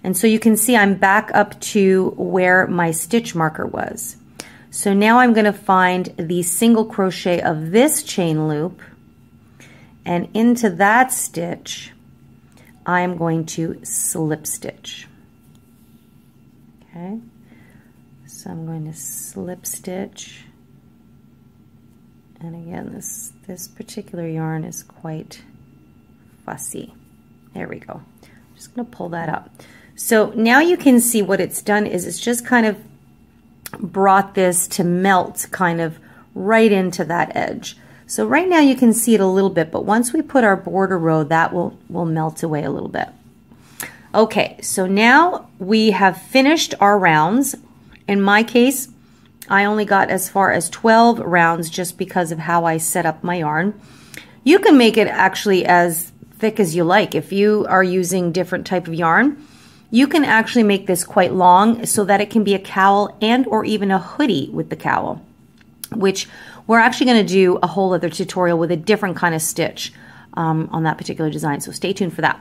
[SPEAKER 2] And so you can see I'm back up to where my stitch marker was. So now I'm going to find the single crochet of this chain loop, and into that stitch I'm going to slip stitch. Okay, so I'm going to slip stitch, and again this particular yarn is quite fussy. There we go. I'm just going to pull that up. So now you can see what it's done is it's just kind of brought this to melt kind of right into that edge. So right now you can see it a little bit, but once we put our border row, that will melt away a little bit. Okay, so now we have finished our rounds. In my case, I only got as far as 12 rounds just because of how I set up my yarn. You can make it actually as thick as you like. If you are using different type of yarn, you can actually make this quite long so that it can be a cowl and or even a hoodie with the cowl, which we're actually going to do a whole other tutorial with a different kind of stitch on that particular design. So stay tuned for that.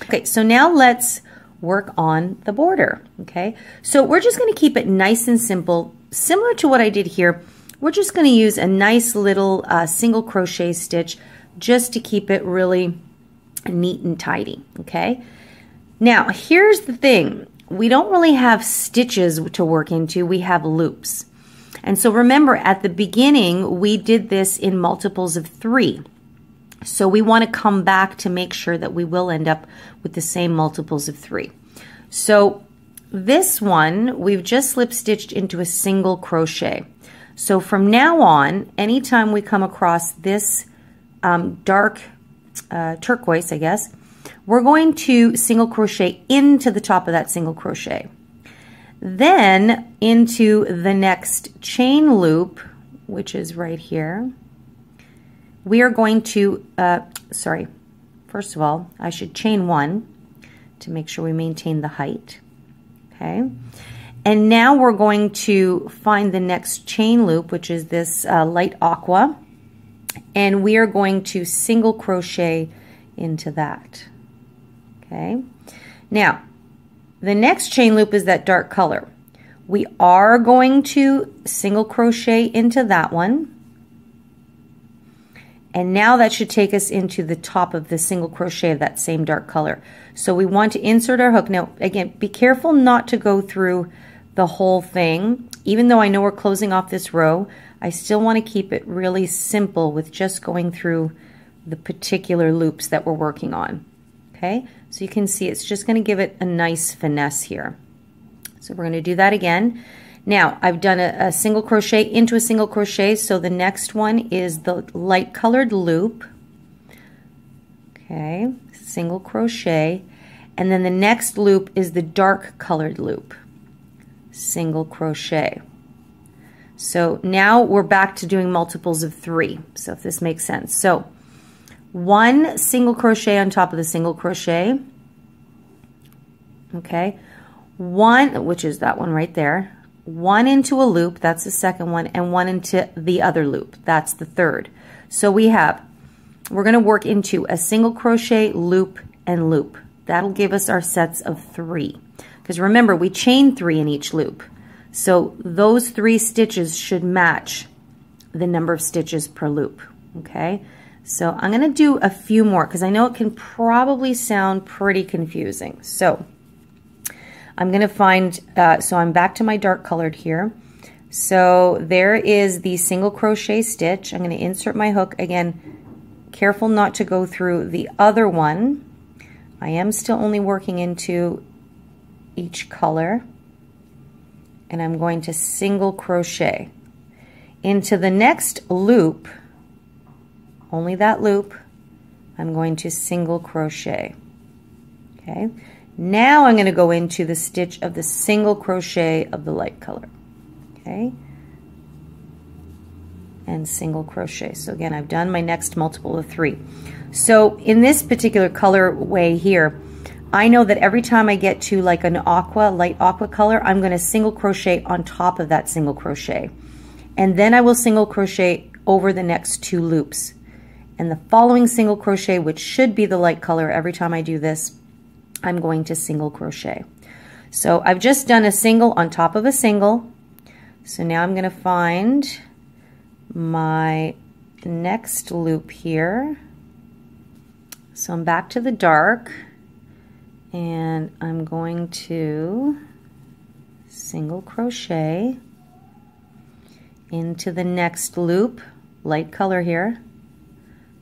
[SPEAKER 2] Okay, so now let's work on the border. Okay, so we're just going to keep it nice and simple, similar to what I did here. We're just going to use a nice little single crochet stitch just to keep it really neat and tidy. Okay. Now, here's the thing. We don't really have stitches to work into. We have loops. And so remember, at the beginning, we did this in multiples of 3. So we want to come back to make sure that we will end up with the same multiples of 3. So this one, we've just slip stitched into a single crochet. So from now on, anytime we come across this dark turquoise, I guess, we're going to single crochet into the top of that single crochet. Then into the next chain loop, which is right here, we are going to, first of all, I should chain 1 to make sure we maintain the height. Okay. And now we're going to find the next chain loop, which is this light aqua, and we are going to single crochet into that. Okay. Now, the next chain loop is that dark color. We are going to single crochet into that one. And now that should take us into the top of the single crochet of that same dark color. So we want to insert our hook. Now, again, be careful not to go through the whole thing. Even though I know we're closing off this row, I still want to keep it really simple with just going through the particular loops that we're working on. Okay, so you can see it's just going to give it a nice finesse here. So we're going to do that again. Now, I've done a single crochet into a single crochet, so the next one is the light colored loop. Okay, single crochet. And then the next loop is the dark colored loop. Single crochet. So now we're back to doing multiples of 3, so if this makes sense. So 1 single crochet on top of the single crochet. Okay, 1, which is that one right there. 1 into a loop, that's the second one, and 1 into the other loop, that's the third. So we're going to work into a single crochet, loop, and loop. That'll give us our sets of 3. Because remember, we chain 3 in each loop. So those 3 stitches should match the number of stitches per loop. Okay, so I'm going to do a few more because I know it can probably sound pretty confusing. So I'm going to find, so I'm back to my dark colored here. So there is the single crochet stitch. I'm going to insert my hook. Again, careful not to go through the other one. I am still only working into each color. And I'm going to single crochet into the next loop, only that loop, I'm going to single crochet. Okay. Now I'm going to go into the stitch of the single crochet of the light color. Okay, and single crochet. So again, I've done my next multiple of 3. So in this particular color way here, I know that every time I get to like an aqua, light aqua color, I'm going to single crochet on top of that single crochet. And then I will single crochet over the next 2 loops. And the following single crochet, which should be the light color every time I do this, I'm going to single crochet. So I've just done a single on top of a single. So now I'm going to find my next loop here. So I'm back to the dark and I'm going to single crochet into the next loop, light color here,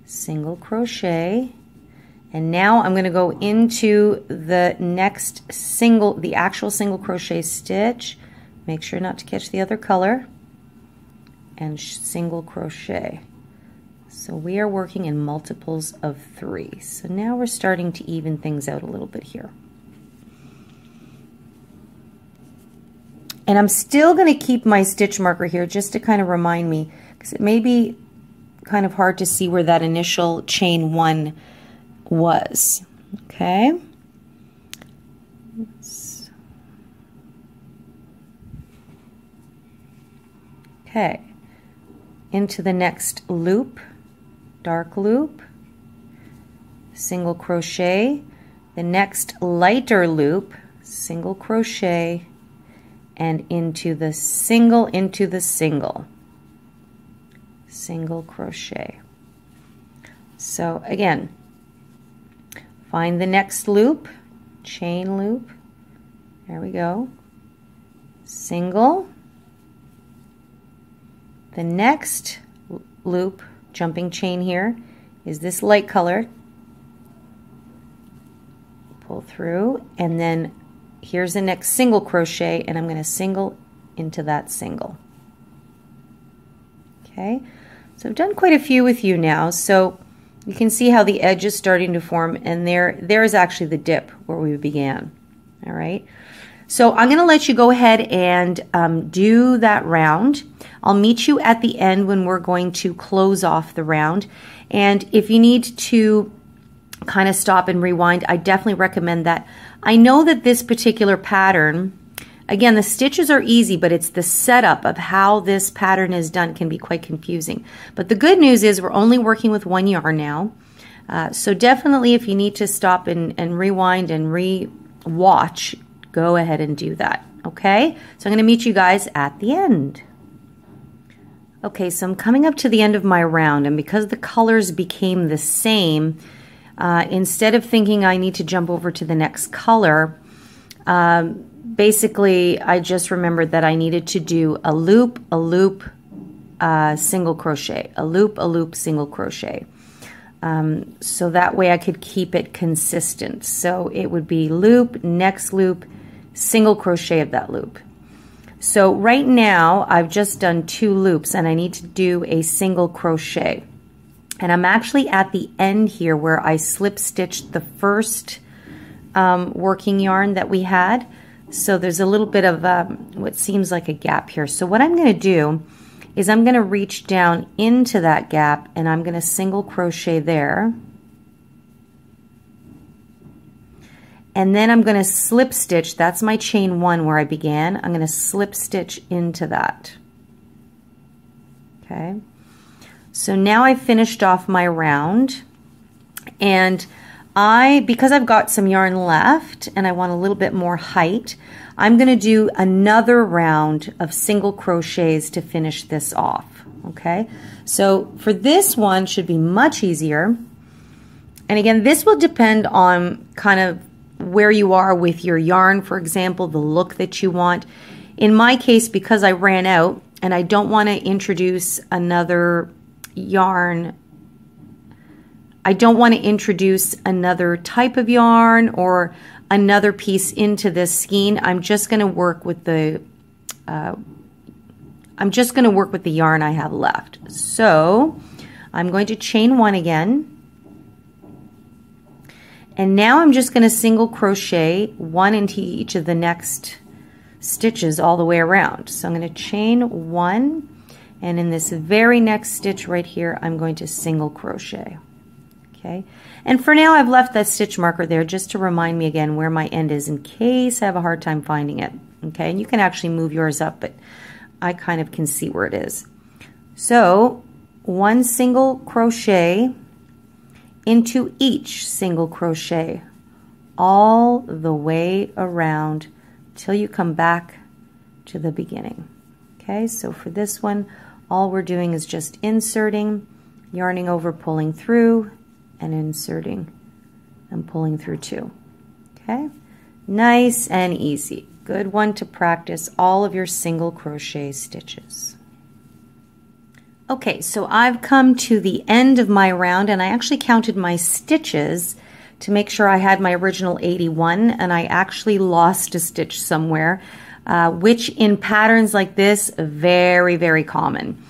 [SPEAKER 2] single crochet. And now I'm going to go into the next single, the actual single crochet stitch. Make sure not to catch the other color. And single crochet. So we are working in multiples of 3. So now we're starting to even things out a little bit here. And I'm still going to keep my stitch marker here just to kind of remind me, because it may be kind of hard to see where that initial chain 1 was. Okay. Okay. Into the next loop, dark loop, single crochet, the next lighter loop, single crochet, and into the single, single crochet. So again, find the next loop, chain loop, there we go, single, the next loop, jumping chain here, is this light color, pull through, and then here's the next single crochet, and I'm going to single into that single. Okay, so I've done quite a few with you now, so you can see how the edge is starting to form, and there is actually the dip where we began. All right, so I'm going to let you go ahead and do that round. I'll meet you at the end when we're going to close off the round, and if you need to kind of stop and rewind, I definitely recommend that. I know that this particular pattern, Again, the stitches are easy, but it's the setup of how this pattern is done can be quite confusing. But the good news is we're only working with one yarn now. So definitely if you need to stop and rewind and re-watch, go ahead and do that. Okay, so I'm going to meet you guys at the end. Okay, so I'm coming up to the end of my round, and because the colors became the same, instead of thinking I need to jump over to the next color, basically I just remembered that I needed to do a loop, single crochet, a loop, single crochet. So that way I could keep it consistent. So it would be loop, next loop, single crochet of that loop. So right now I've just done 2 loops and I need to do a single crochet. And I'm actually at the end here where I slip stitched the first working yarn that we had. So there's a little bit of what seems like a gap here. So what I'm going to do is I'm going to reach down into that gap and I'm going to single crochet there. And then I'm going to slip stitch, that's my chain 1 where I began. I'm going to slip stitch into that. Okay. So now I finished off my round, and because I've got some yarn left and I want a little bit more height, I'm going to do another round of single crochets to finish this off. Okay. So for this one should be much easier. And again, this will depend on kind of where you are with your yarn, for example, the look that you want. In my case, because I ran out and I don't want to introduce another yarn, I don't want to introduce another type of yarn or another piece into this skein. I'm just going to work with the yarn I have left. So I'm going to chain 1 again. And now I'm just going to single crochet 1 into each of the next stitches all the way around. So I'm going to chain 1, and in this very next stitch right here, I'm going to single crochet. Okay, and for now I've left that stitch marker there just to remind me again where my end is in case I have a hard time finding it. Okay, and you can actually move yours up, but I kind of can see where it is. So 1 single crochet into each single crochet all the way around till you come back to the beginning. Okay, so for this one, all we're doing is just inserting, yarning over, pulling through, and inserting and pulling through too. Okay, nice and easy. Good one to practice all of your single crochet stitches. Okay, so I've come to the end of my round, and I actually counted my stitches to make sure I had my original 81, and I actually lost a stitch somewhere, which in patterns like this, very, very common.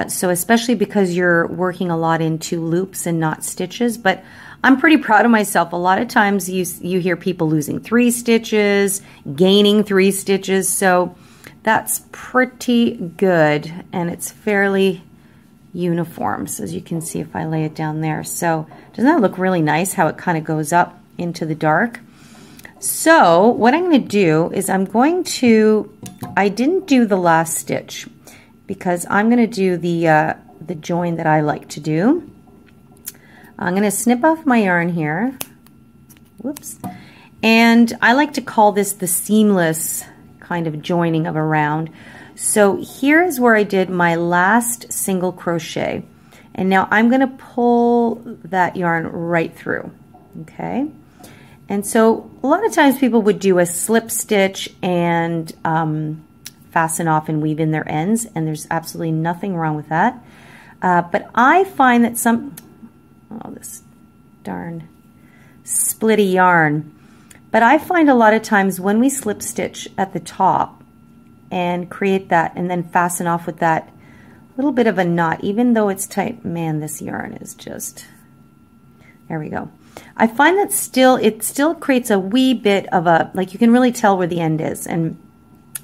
[SPEAKER 2] So especially because you're working a lot into loops and not stitches, but I'm pretty proud of myself. A lot of times you hear people losing 3 stitches, gaining 3 stitches, so that's pretty good, and it's fairly uniform. So as you can see if I lay it down there. So doesn't that look really nice how it kind of goes up into the dark? So what I'm going to do is I didn't do the last stitch because I'm going to do the join that I like to do. I'm going to snip off my yarn here. Whoops. And I like to call this the seamless kind of joining of a round. So here is where I did my last single crochet, and now I'm going to pull that yarn right through. Okay, and so a lot of times people would do a slip stitch and fasten off and weave in their ends, and there's absolutely nothing wrong with that. But I find that this darn splitty yarn. But I find a lot of times when we slip stitch at the top and create that and then fasten off with that little bit of a knot, even though it's tight, man, this yarn is just, there we go. I find that it still creates a wee bit of a, like you can really tell where the end is. And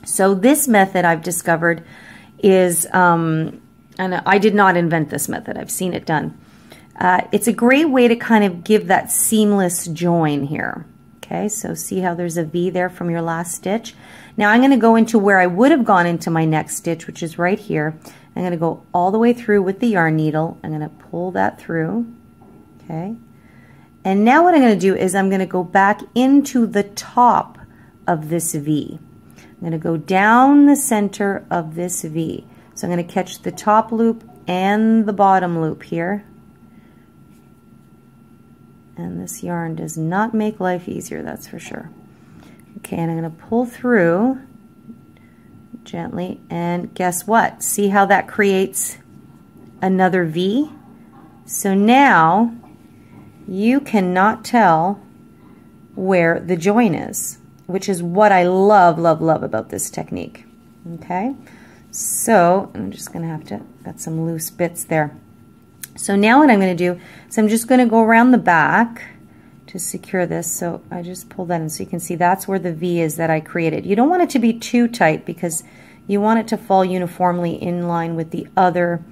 [SPEAKER 2] so this method I've discovered is, and I did not invent this method, I've seen it done. It's a great way to kind of give that seamless join here. Okay, so see how there's a V there from your last stitch? Now I'm going to go into where I would have gone into my next stitch, which is right here. I'm going to go all the way through with the yarn needle. I'm going to pull that through. Okay. And now what I'm going to do is I'm going to go back into the top of this V. I'm going to go down the center of this V. So I'm going to catch the top loop and the bottom loop here. And this yarn does not make life easier, that's for sure. Okay, and I'm going to pull through gently, and guess what? See how that creates another V? So now you cannot tell where the join is, which is what I love, love, love about this technique. Okay, so I'm just going to have to, got some loose bits there. So now what I'm going to do is I'm just going to go around the back to secure this. So I just pull that in so you can see that's where the V is that I created. You don't want it to be too tight because you want it to fall uniformly in line with the other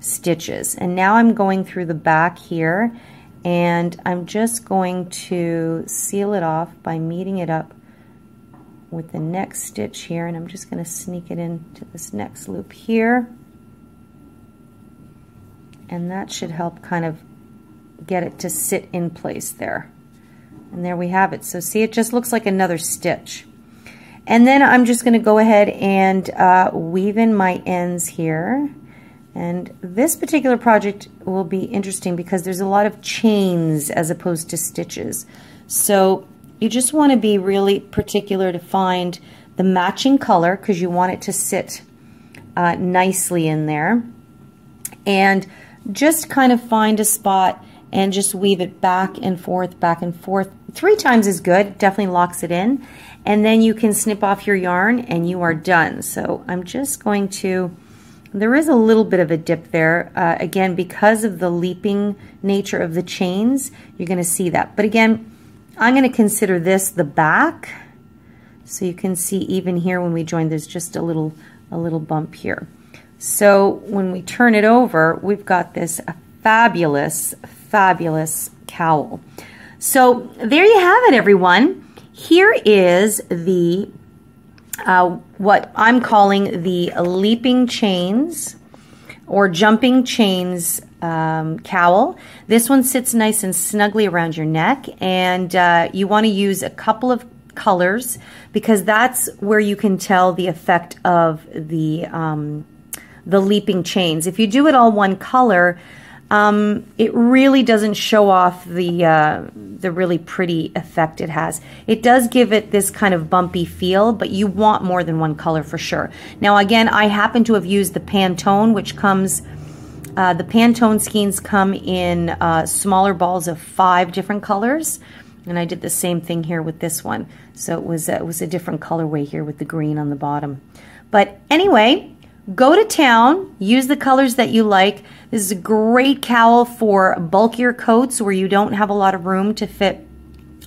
[SPEAKER 2] stitches. And now I'm going through the back here, and I'm just going to seal it off by meeting it up with the next stitch here, and I'm just going to sneak it into this next loop here. And that should help kind of get it to sit in place there. And there we have it. So see, it just looks like another stitch. And then I'm just going to go ahead and weave in my ends here. And this particular project will be interesting because there's a lot of chains as opposed to stitches. So you just want to be really particular to find the matching color because you want it to sit nicely in there. And just kind of find a spot and just weave it back and forth, back and forth. 3 times is good, definitely locks it in. And then you can snip off your yarn and you are done. So I'm just going to, there is a little bit of a dip there. Again, because of the leaping nature of the chains, you're going to see that. But again, I'm going to consider this the back. So you can see even here when we join, there's just a little bump here. So when we turn it over, we've got this fabulous, fabulous cowl. So there you have it, everyone. Here is the, what I'm calling the leaping chains or jumping chains cowl. This one sits nice and snugly around your neck, and you want to use a couple of colors because that's where you can tell the effect of the leaping chains. If you do it all one color, it really doesn't show off the really pretty effect it has. It does give it this kind of bumpy feel, but you want more than one color for sure. Now again, I happen to have used the Pantone, which comes, the Pantone skeins come in smaller balls of 5 different colors, and I did the same thing here with this one. So it was a different colorway here with the green on the bottom. But anyway, go to town, use the colors that you like. This is a great cowl for bulkier coats where you don't have a lot of room to fit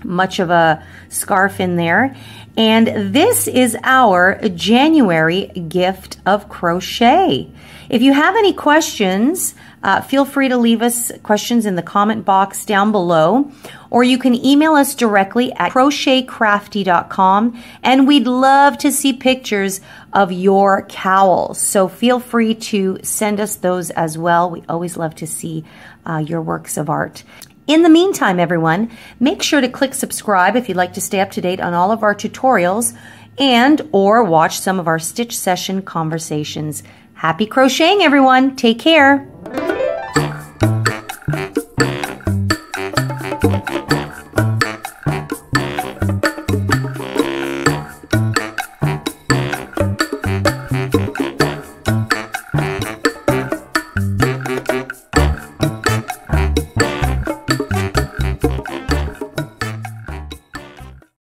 [SPEAKER 2] much of a scarf in there. And this is our January gift of crochet. If you have any questions, feel free to leave us questions in the comment box down below, or you can email us directly at crochetcrafty.com, and we'd love to see pictures of your cowls. So feel free to send us those as well. We always love to see your works of art. In the meantime, everyone, make sure to click subscribe if you'd like to stay up to date on all of our tutorials and or watch some of our stitch session conversations. Happy crocheting, everyone. Take care.